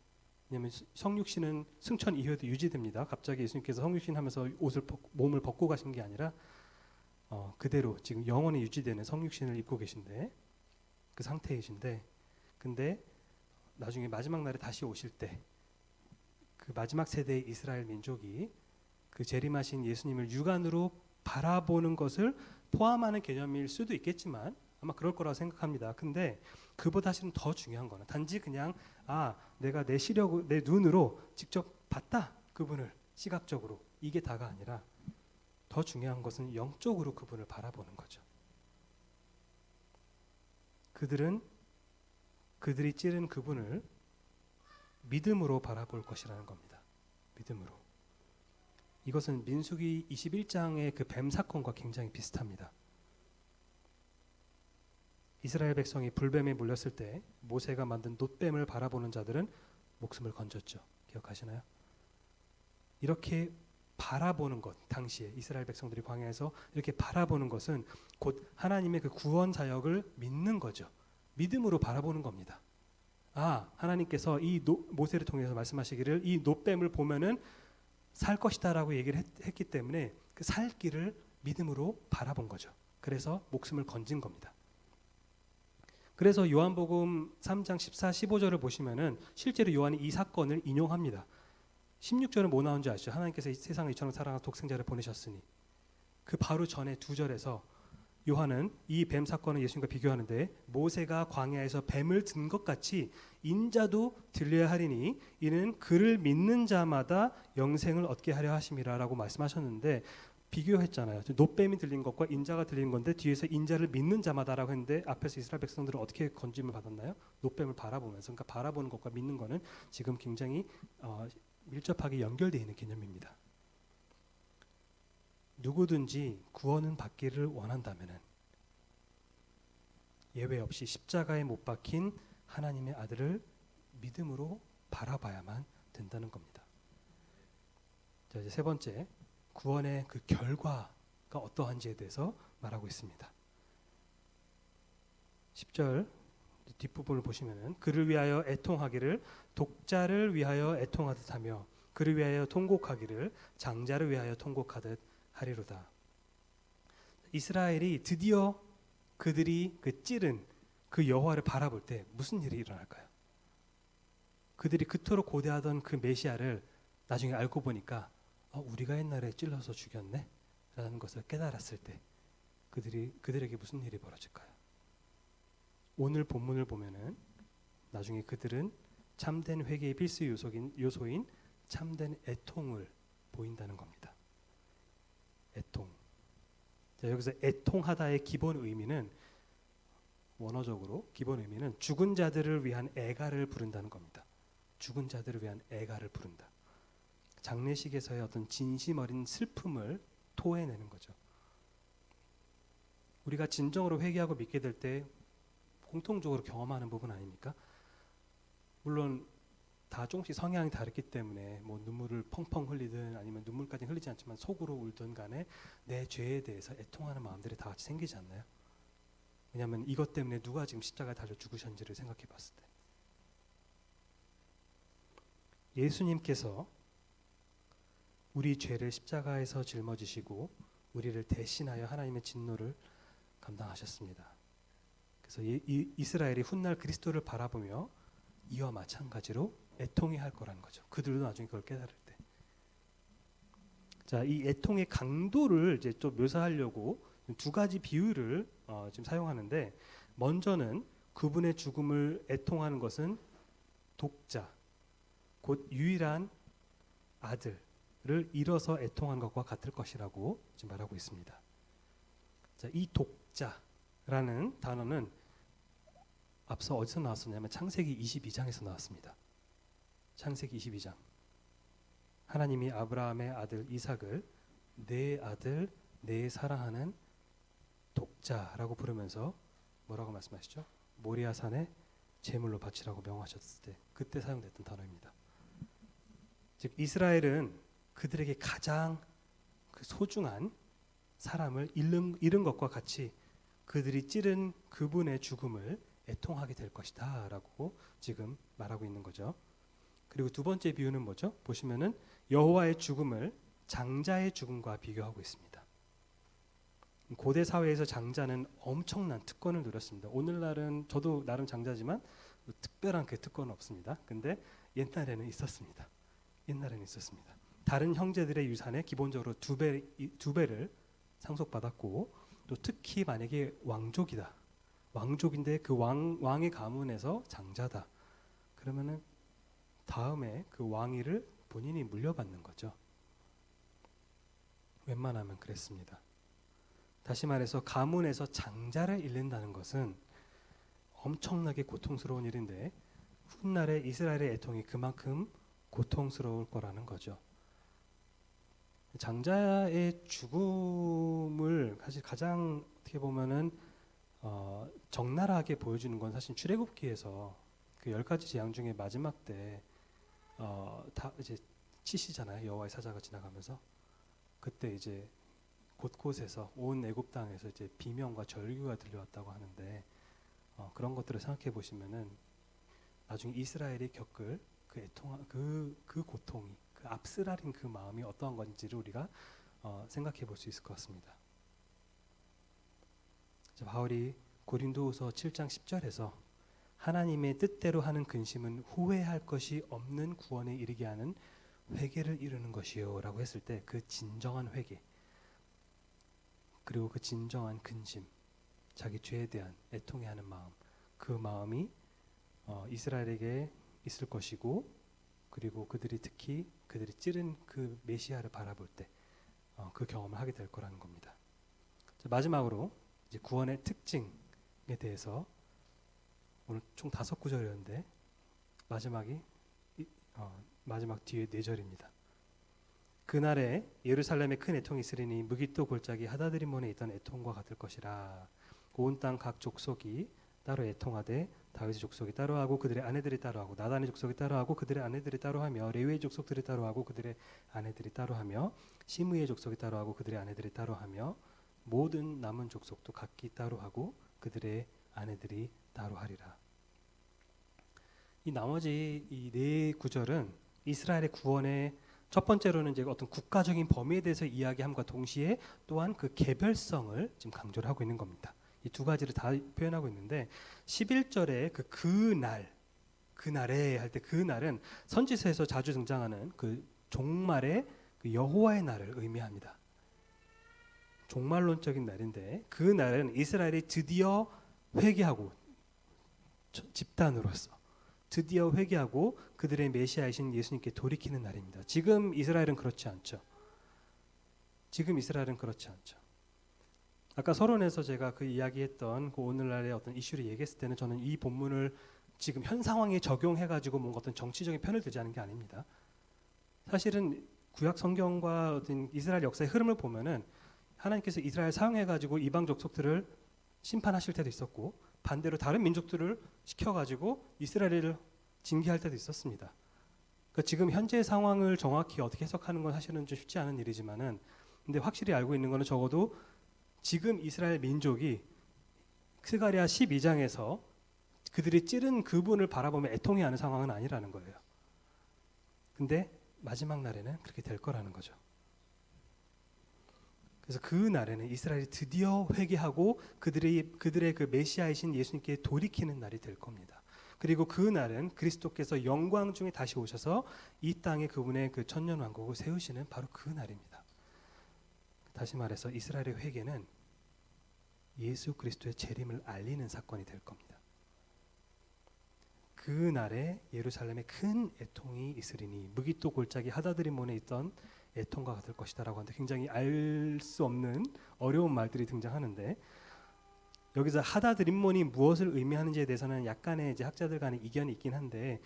왜냐하면 성육신은 승천 이후에도 유지됩니다. 갑자기 예수님께서 성육신하면서 몸을 벗고 가신 게 아니라 그대로 지금 영원히 유지되는 성육신을 입고 계신데 그 상태이신데, 근데 나중에 마지막 날에 다시 오실 때 그 마지막 세대의 이스라엘 민족이 그 재림하신 예수님을 육안으로 바라보는 것을 포함하는 개념일 수도 있겠지만 아마 그럴 거라고 생각합니다. 근데 그보다 사실은 더 중요한 거는 단지 그냥 내가 내 눈으로 직접 봤다. 그분을 시각적으로. 이게 다가 아니라 더 중요한 것은 영적으로 그분을 바라보는 거죠. 그들이 찌른 그분을 믿음으로 바라볼 것이라는 겁니다. 믿음으로. 이것은 민수기 21장의 그 뱀 사건과 굉장히 비슷합니다. 이스라엘 백성이 불뱀에 물렸을 때 모세가 만든 놋뱀을 바라보는 자들은 목숨을 건졌죠. 기억하시나요? 이렇게 바라보는 것, 당시에 이스라엘 백성들이 광야에서 이렇게 바라보는 것은 곧 하나님의 그 구원 사역을 믿는 거죠. 믿음으로 바라보는 겁니다. 하나님께서 이 모세를 통해서 말씀하시기를 이 놋뱀을 보면은 살 것이다라고 얘기를 했기 때문에 그 살 길을 믿음으로 바라본 거죠. 그래서 목숨을 건진 겁니다. 그래서 요한복음 3장 14, 15절을 보시면은 실제로 요한이 이 사건을 인용합니다. 16절은 뭐 나온지 아시죠? 하나님께서 이 세상을 이처럼 사랑하사 독생자를 보내셨으니. 그 바로 전에 2절에서 요한은 이 뱀 사건을 예수님과 비교하는데 모세가 광야에서 뱀을 든 것 같이 인자도 들려야 하리니 이는 그를 믿는 자마다 영생을 얻게 하려 하심이라라고 말씀하셨는데 비교했잖아요. 놋뱀이 들린 것과 인자가 들린 건데 뒤에서 인자를 믿는 자마다라고 했는데 앞에서 이스라엘 백성들은 어떻게 건짐을 받았나요? 놋뱀을 바라보면서. 그러니까 바라보는 것과 믿는 거는 지금 굉장히 밀접하게 연결되어 있는 개념입니다. 누구든지 구원은 받기를 원한다면은 예외 없이 십자가에 못 박힌 하나님의 아들을 믿음으로 바라봐야만 된다는 겁니다. 자, 이제 세 번째, 구원의 그 결과가 어떠한지에 대해서 말하고 있습니다. 10절 뒷부분을 보시면은 그를 위하여 애통하기를 독자를 위하여 애통하듯 하며 그를 위하여 통곡하기를 장자를 위하여 통곡하듯 하리로다. 이스라엘이 드디어 그들이 그 찌른 그 여호와를 바라볼 때 무슨 일이 일어날까요? 그들이 그토록 고대하던 그 메시아를 나중에 알고 보니까 우리가 옛날에 찔러서 죽였네? 라는 것을 깨달았을 때 그들에게 무슨 일이 벌어질까요? 오늘 본문을 보면은 나중에 그들은 참된 회개의 필수 요소인 참된 애통을 보인다는 겁니다. 애통. 자, 여기서 애통하다의 기본 의미는 원어적으로 기본 의미는 죽은 자들을 위한 애가를 부른다는 겁니다. 죽은 자들을 위한 애가를 부른다. 장례식에서의 어떤 진심 어린 슬픔을 토해내는 거죠. 우리가 진정으로 회개하고 믿게 될 때 공통적으로 경험하는 부분 아닙니까? 물론 다 조금씩 성향이 다르기 때문에 뭐 눈물을 펑펑 흘리든 아니면 눈물까지 흘리지 않지만 속으로 울든 간에 내 죄에 대해서 애통하는 마음들이 다 같이 생기지 않나요? 왜냐하면 이것 때문에 누가 지금 십자가에 달려 죽으셨는지를 생각해 봤을 때 예수님께서 우리 죄를 십자가에서 짊어지시고 우리를 대신하여 하나님의 진노를 감당하셨습니다. 그래서 이스라엘이 훗날 그리스도를 바라보며 이와 마찬가지로 애통해야 할 거라는 거죠. 그들도 나중에 그걸 깨달을 때. 자, 이 애통의 강도를 이제 좀 묘사하려고 두 가지 비유를 지금 사용하는데 먼저는 그분의 죽음을 애통하는 것은 독자, 곧 유일한 아들을 잃어서 애통한 것과 같을 것이라고 지금 말하고 있습니다. 자, 이 독자라는 단어는 앞서 어디서 나왔었냐면 창세기 22장에서 나왔습니다. 창세기 22장. 하나님이 아브라함의 아들 이삭을 내 아들, 내 사랑하는 독자라고 부르면서 뭐라고 말씀하시죠? 모리아산에 제물로 바치라고 명하셨을 때 그때 사용됐던 단어입니다. 즉 이스라엘은 그들에게 가장 그 소중한 사람을 잃은 것과 같이 그들이 찌른 그분의 죽음을 애통하게 될 것이다 라고 지금 말하고 있는 거죠. 그리고 두 번째 비유는 뭐죠? 보시면은 여호와의 죽음을 장자의 죽음과 비교하고 있습니다. 고대 사회에서 장자는 엄청난 특권을 누렸습니다. 오늘날은 저도 나름 장자지만 특별한 그 특권은 없습니다. 근데 옛날에는 있었습니다. 다른 형제들의 유산에 기본적으로 두 배를 상속받았고 또 특히 만약에 왕족인데 그 왕의 가문에서 장자다. 그러면은 다음에 그 왕위를 본인이 물려받는 거죠. 웬만하면 그랬습니다. 다시 말해서 가문에서 장자를 잃는다는 것은 엄청나게 고통스러운 일인데 훗날에 이스라엘의 애통이 그만큼 고통스러울 거라는 거죠. 장자의 죽음을 사실 가장 어떻게 보면은 적나라하게 보여주는 건 사실 출애굽기에서 그 10가지 재앙 중에 마지막 때 다 이제 치시잖아요. 여호와의 사자가 지나가면서 그때 이제 곳곳에서 온 애굽 땅에서 이제 비명과 절규가 들려왔다고 하는데 그런 것들을 생각해 보시면은 나중에 이스라엘이 겪을 그 애통, 그 고통이, 그 압스라린 그 마음이 어떠한 건지를 우리가 생각해 볼 수 있을 것 같습니다. 바울이 고린도후서 7장 10절에서 하나님의 뜻대로 하는 근심은 후회할 것이 없는 구원에 이르게 하는 회개를 이루는 것이요라고 했을 때 그 진정한 회개 그리고 그 진정한 근심, 자기 죄에 대한 애통해하는 마음, 그 마음이 이스라엘에게 있을 것이고 그리고 그들이 특히 그들이 찌른 그 메시아를 바라볼 때 그 경험을 하게 될 거라는 겁니다. 자, 마지막으로 이제 구원의 특징에 대해서 오늘 총 5구절이었는데 마지막 뒤에 4절입니다. 그날에 예루살렘에 큰 애통이 있으리니 무기또 골짜기 하다드림몬에 있던 애통과 같을 것이라. 온 땅 각 족속이 따로 애통하되 다윗의 족속이 따로하고 그들의 아내들이 따로하고 나단의 족속이 따로하고 그들의 아내들이 따로하며 레위의 족속들이 따로하고 그들의 아내들이 따로하며 시므의 족속이 따로하고 그들의 아내들이 따로하며 모든 남은 족속도 각기 따로하고 그들의 아내들이 따로하리라. 이 나머지 이 4구절은 이스라엘의 구원의 첫 번째로는 이제 어떤 국가적인 범위에 대해서 이야기함과 동시에 또한 그 개별성을 지금 강조를 하고 있는 겁니다. 이 2가지를 다 표현하고 있는데 11절에 그날에 할 때 그날은 선지서에서 자주 등장하는 그 종말의 그 여호와의 날을 의미합니다. 종말론적인 날인데 그 날은 이스라엘이 드디어 회개하고 집단으로서 드디어 회개하고 그들의 메시아이신 예수님께 돌이키는 날입니다. 지금 이스라엘은 그렇지 않죠. 아까 서론에서 제가 그 이야기했던 그 오늘날의 어떤 이슈를 얘기했을 때는 저는 이 본문을 지금 현 상황에 적용해가지고 뭔가 어떤 정치적인 편을 들지 않은 게 아닙니다. 사실은 구약 성경과 어떤 이스라엘 역사의 흐름을 보면은 하나님께서 이스라엘 사용해가지고 이방 족속들을 심판하실 때도 있었고 반대로 다른 민족들을 시켜가지고 이스라엘을 징계할 때도 있었습니다. 그러니까 지금 현재 상황을 정확히 어떻게 해석하는 건 사실은 좀 쉽지 않은 일이지만은 근데 확실히 알고 있는 거는 적어도 지금 이스라엘 민족이 스가랴 12장에서 그들이 찌른 그분을 바라보며 애통해하는 상황은 아니라는 거예요. 근데 마지막 날에는 그렇게 될 거라는 거죠. 그래서 그 날에는 이스라엘이 드디어 회개하고 그들의 그 메시아이신 예수님께 돌이키는 날이 될 겁니다. 그리고 그 날은 그리스도께서 영광 중에 다시 오셔서 이 땅에 그분의 그 천년 왕국을 세우시는 바로 그 날입니다. 다시 말해서 이스라엘의 회개는 예수 그리스도의 재림을 알리는 사건이 될 겁니다. 그 날에 예루살렘에 큰 애통이 있으리니 무기또 골짜기 하다드림몬에 있던 애통과 같을 것이다라고 하는데 굉장히 알 수 없는 어려운 말들이 등장하는데 여기서 하다드림몬이 무엇을 의미하는지에 대해서는 약간의 이제 학자들 간의 이견이 있긴 한데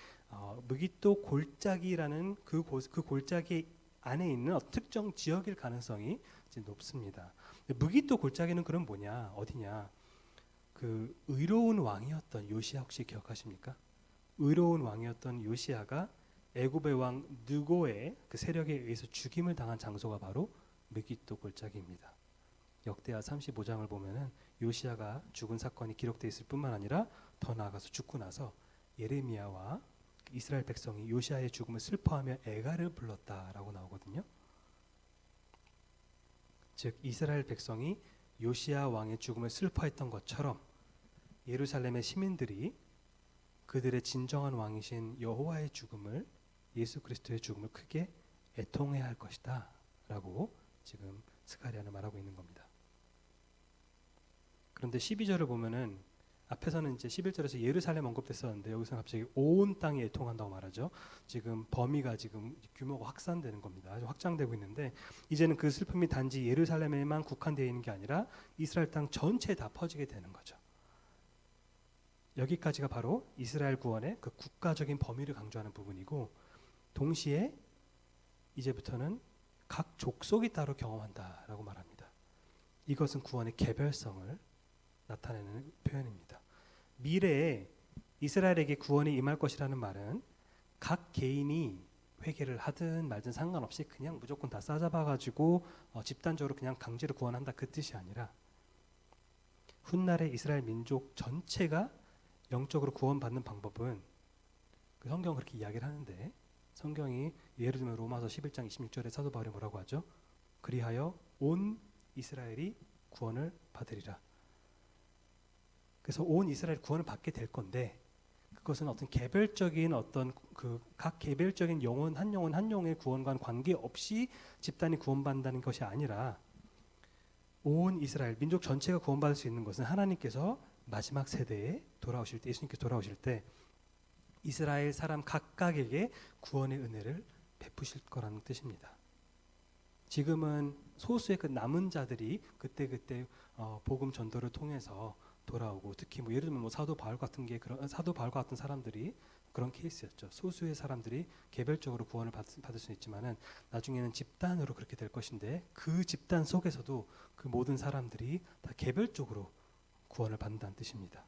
무기또 골짜기라는 그 골짜기 안에 있는 특정 지역일 가능성이 이제 높습니다. 무기또 골짜기는 그럼 뭐냐 어디냐 그 의로운 왕이었던 요시야 혹시 기억하십니까? 의로운 왕이었던 요시야가 애굽의 왕 느고의 그 세력에 의해서 죽임을 당한 장소가 바로 무기또 골짜기입니다. 역대하 35장을 보면은 요시야가 죽은 사건이 기록되어 있을 뿐만 아니라 더 나아가서 죽고 나서 예레미야와 이스라엘 백성이 요시야의 죽음을 슬퍼하며 애가를 불렀다라고 나오거든요. 즉 이스라엘 백성이 요시야 왕의 죽음을 슬퍼했던 것처럼 예루살렘의 시민들이 그들의 진정한 왕이신 여호와의 죽음을 예수 그리스도의 죽음을 크게 애통해야 할 것이다 라고 지금 스가랴는 말하고 있는 겁니다. 그런데 12절을 보면은 앞에서는 이제 11절에서 예루살렘 언급됐었는데 여기서는 갑자기 온 땅이 애통한다고 말하죠. 지금 범위가 지금 규모가 확산되는 겁니다. 아주 확장되고 있는데 이제는 그 슬픔이 단지 예루살렘에만 국한되어 있는 게 아니라 이스라엘 땅 전체에 다 퍼지게 되는 거죠. 여기까지가 바로 이스라엘 구원의 그 국가적인 범위를 강조하는 부분이고 동시에 이제부터는 각 족속이 따로 경험한다라고 말합니다. 이것은 구원의 개별성을 나타내는 표현입니다. 미래에 이스라엘에게 구원이 임할 것이라는 말은 각 개인이 회개를 하든 말든 상관없이 그냥 무조건 다 싸잡아가지고 집단적으로 그냥 강제로 구원한다 그 뜻이 아니라 훗날에 이스라엘 민족 전체가 영적으로 구원받는 방법은 그 성경 그렇게 이야기를 하는데 성경이 예를 들면 로마서 11장 26절에 사도 바울이 뭐라고 하죠? 그리하여 온 이스라엘이 구원을 받으리라. 그래서 온 이스라엘 구원을 받게 될 건데 그것은 어떤 개별적인 어떤 그 각 개별적인 영혼 한 영혼의 구원과는 관계없이 집단이 구원받는다는 것이 아니라 온 이스라엘 민족 전체가 구원받을 수 있는 것은 하나님께서 마지막 세대에 돌아오실 때 예수님께서 돌아오실 때 이스라엘 사람 각각에게 구원의 은혜를 베푸실 거라는 뜻입니다. 지금은 소수의 그 남은 자들이 그때 복음 전도를 통해서 돌아오고 특히 뭐 예를 들면 뭐 사도 바울 같은 게 그런 사도 바울과 같은 사람들이 그런 케이스였죠. 소수의 사람들이 개별적으로 구원을 받을 수 있지만은 나중에는 집단으로 그렇게 될 것인데 그 집단 속에서도 그 모든 사람들이 다 개별적으로 구원을 받는다는 뜻입니다.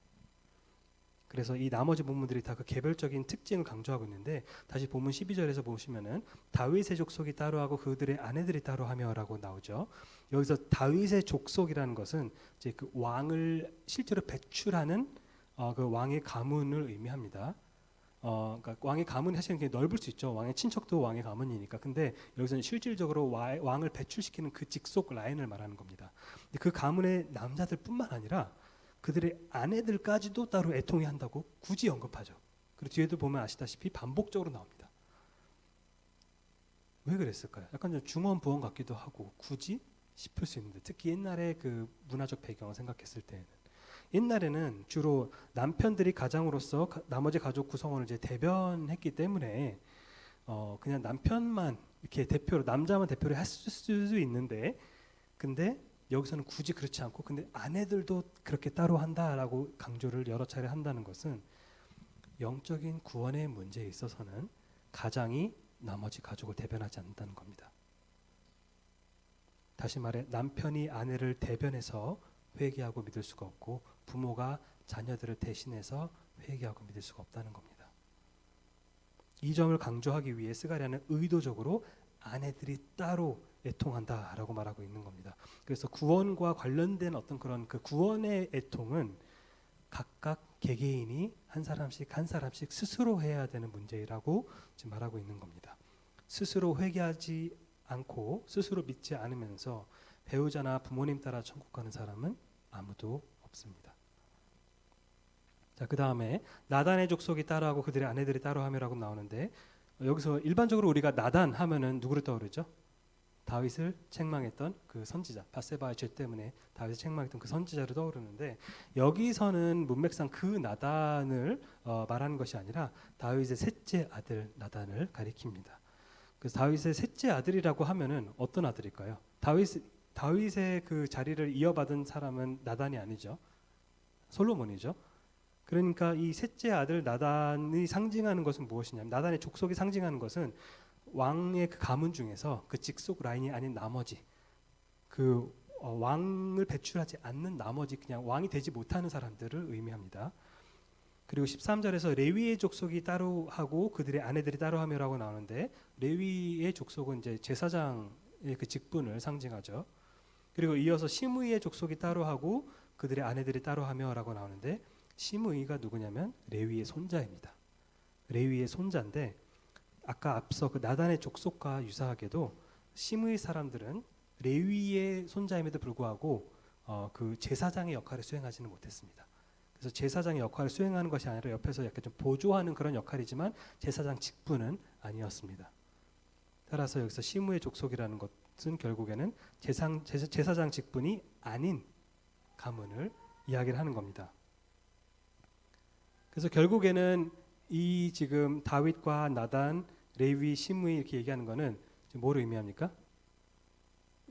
그래서 이 나머지 본문들이 다 그 개별적인 특징을 강조하고 있는데 다시 본문 12절에서 보시면은 다윗의 족속이 따로하고 그들의 아내들이 따로하며라고 나오죠. 여기서 다윗의 족속이라는 것은 이제 그 왕을 실제로 배출하는 그 왕의 가문을 의미합니다. 그러니까 왕의 가문이 사실은 굉장히 넓을 수 있죠. 왕의 친척도 왕의 가문이니까. 근데 여기서는 실질적으로 왕을 배출시키는 그 직속 라인을 말하는 겁니다. 근데 그 가문의 남자들뿐만 아니라 그들의 아내들까지도 따로 애통해 한다고 굳이 언급하죠. 그리고 뒤에도 보면 아시다시피 반복적으로 나옵니다. 왜 그랬을까요? 약간 좀 중언부언 같기도 하고 굳이 싶을 수 있는데 특히 옛날의 그 문화적 배경을 생각했을 때는 옛날에는 주로 남편들이 가장으로서 나머지 가족 구성원을 이제 대변했기 때문에 그냥 남편만 이렇게 대표로 남자만 대표를 했을 수 있는데 근데 여기서는 굳이 그렇지 않고 근데 아내들도 그렇게 따로 한다라고 강조를 여러 차례 한다는 것은 영적인 구원의 문제에 있어서는 가장이 나머지 가족을 대변하지 않는다는 겁니다. 다시 말해 남편이 아내를 대변해서 회개하고 믿을 수가 없고 부모가 자녀들을 대신해서 회개하고 믿을 수가 없다는 겁니다. 이 점을 강조하기 위해 스가랴는 의도적으로 아내들이 따로 애통한다라고 말하고 있는 겁니다. 그래서 구원과 관련된 어떤 그런 그 구원의 애통은 각각 개개인이 한 사람씩 스스로 해야 되는 문제라고 지금 말하고 있는 겁니다. 스스로 회개하지 않고 스스로 믿지 않으면서 배우자나 부모님 따라 천국 가는 사람은 아무도 없습니다. 자, 그 다음에 나단의 족속이 따로하고 그들의 아내들이 따로하며라고 나오는데 여기서 일반적으로 우리가 나단 하면은 누구를 떠오르죠? 다윗을 책망했던 그 선지자 밧세바의 죄 때문에 다윗을 책망했던 그 선지자를 떠오르는데 여기서는 문맥상 그 나단을 말하는 것이 아니라 다윗의 셋째 아들 나단을 가리킵니다. 그래서 다윗의 셋째 아들이라고 하면은 어떤 아들일까요? 다윗의 그 자리를 이어받은 사람은 나단이 아니죠. 솔로몬이죠. 그러니까 이 셋째 아들 나단이 상징하는 것은 무엇이냐면 나단의 족속이 상징하는 것은 왕의 그 가문 중에서 그 직속 라인이 아닌 나머지 그 왕을 배출하지 않는 나머지 그냥 왕이 되지 못하는 사람들을 의미합니다. 그리고 13절에서 레위의 족속이 따로 하고 그들의 아내들이 따로 하며라고 나오는데 레위의 족속은 이제 제사장의 그 직분을 상징하죠. 그리고 이어서 시므이의 족속이 따로 하고 그들의 아내들이 따로 하며라고 나오는데 시므이가 누구냐면 레위의 손자입니다. 레위의 손자인데 아까 앞서 그 나단의 족속과 유사하게도 시므이 사람들은 레위의 손자임에도 불구하고 그 제사장의 역할을 수행하지는 못했습니다. 그래서 제사장의 역할을 수행하는 것이 아니라 옆에서 약간 좀 보조하는 그런 역할이지만 제사장 직분은 아니었습니다. 따라서 여기서 시므의 족속이라는 것은 결국에는 제사장 직분이 아닌 가문을 이야기를 하는 겁니다. 그래서 결국에는 이 지금 다윗과 나단, 레위, 시므이 이렇게 얘기하는 거는 지금 뭐를 의미합니까?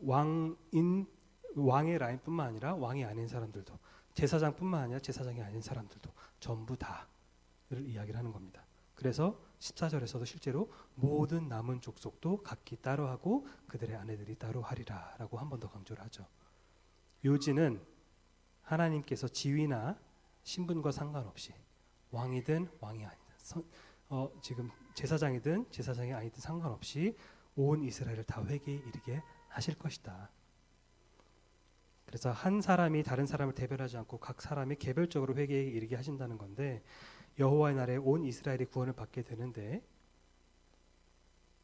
왕의 라인뿐만 아니라 왕이 아닌 사람들도, 제사장뿐만 아니라 제사장이 아닌 사람들도 전부 다를 이야기를 하는 겁니다. 그래서 14절에서도 실제로 모든 남은 족속도 각기 따로 하고 그들의 아내들이 따로 하리라 라고 한 번 더 강조를 하죠. 묘지는 하나님께서 지위나 신분과 상관없이 왕이든 왕이 아니든 지금 제사장이든 제사장이 아니든 상관없이 온 이스라엘을 다 회개에 이르게 하실 것이다. 그래서 한 사람이 다른 사람을 대변하지 않고 각 사람이 개별적으로 회개에 이르게 하신다는 건데, 여호와의 날에 온 이스라엘이 구원을 받게 되는데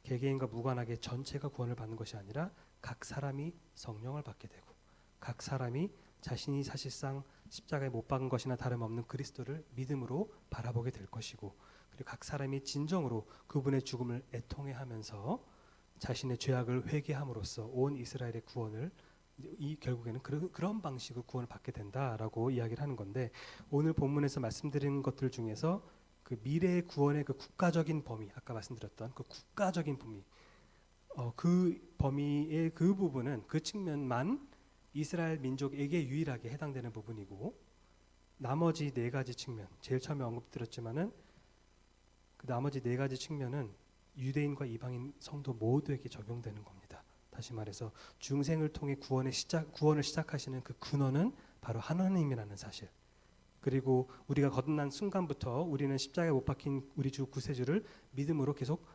개개인과 무관하게 전체가 구원을 받는 것이 아니라 각 사람이 성령을 받게 되고 각 사람이 자신이 사실상 십자가에 못 박은 것이나 다름없는 그리스도를 믿음으로 바라보게 될 것이고, 그리고 각 사람이 진정으로 그분의 죽음을 애통해하면서 자신의 죄악을 회개함으로써 온 이스라엘의 구원을 결국에는 그런 방식으로 구원을 받게 된다라고 이야기를 하는 건데, 오늘 본문에서 말씀드린 것들 중에서 그 미래의 구원의 그 국가적인 범위, 아까 말씀드렸던 그 국가적인 범위, 그 범위의 그 부분은, 그 측면만 이스라엘 민족에게 유일하게 해당되는 부분이고, 나머지 네 가지 측면, 제일 처음에 언급드렸지만은 그 나머지 네 가지 측면은 유대인과 이방인 성도 모두에게 적용되는 겁니다. 다시 말해서 중생을 통해 구원을 시작하시는 그 근원은 바로 하나님이라는 사실. 그리고 우리가 거듭난 순간부터 우리는 십자가에 못 박힌 우리 주 구세주를 믿음으로 계속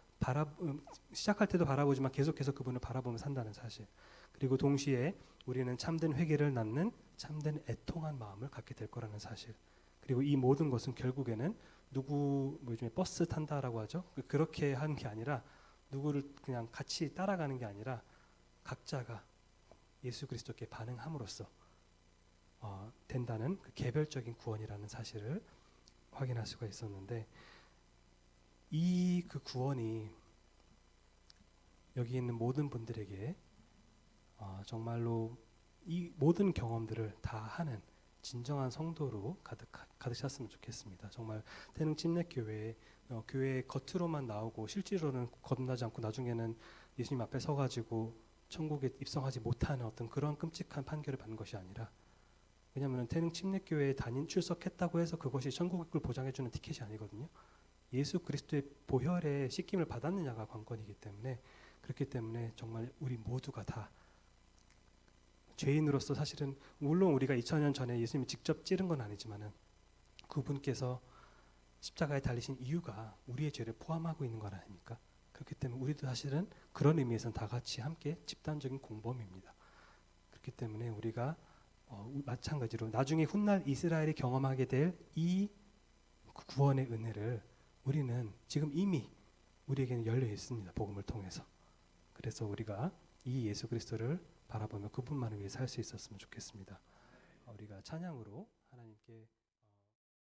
시작할 때도 바라보지만 계속해서 그분을 바라보며 산다는 사실. 그리고 동시에 우리는 참된 회개를 낳는 참된 애통한 마음을 갖게 될 거라는 사실. 그리고 이 모든 것은 결국에는 요즘에 버스 탄다라고 하죠. 그렇게 하는 게 아니라, 누구를 그냥 같이 따라가는 게 아니라 각자가 예수 그리스도께 반응함으로써 된다는 그 개별적인 구원이라는 사실을 확인할 수가 있었는데, 이 그 구원이 여기 있는 모든 분들에게 정말로 이 모든 경험들을 다 하는 진정한 성도로 가득 찼으면 좋겠습니다. 정말 태릉 침례교회 교회 겉으로만 나오고 실제로는 거듭나지 않고 나중에는 예수님 앞에 서가지고 천국에 입성하지 못하는 어떤 그런 끔찍한 판결을 받는 것이 아니라, 왜냐하면 태릉 침례교회에 출석했다고 해서 그것이 천국을 보장해주는 티켓이 아니거든요. 예수 그리스도의 보혈에 씻김을 받았느냐가 관건이기 때문에, 그렇기 때문에 정말 우리 모두가 다 죄인으로서, 사실은 물론 우리가 2000년 전에 예수님이 직접 찌른 건 아니지만은 그분께서 십자가에 달리신 이유가 우리의 죄를 포함하고 있는 건 아닙니까? 그렇기 때문에 우리도 사실은 그런 의미에서는 다 같이 함께 집단적인 공범입니다. 그렇기 때문에 우리가 마찬가지로 나중에 훗날 이스라엘이 경험하게 될 이 구원의 은혜를 우리는 지금 이미 우리에게는 열려 있습니다. 복음을 통해서. 그래서 우리가 이 예수 그리스도를 바라보며 그분만을 위해 살 수 있었으면 좋겠습니다. 우리가 찬양으로 하나님께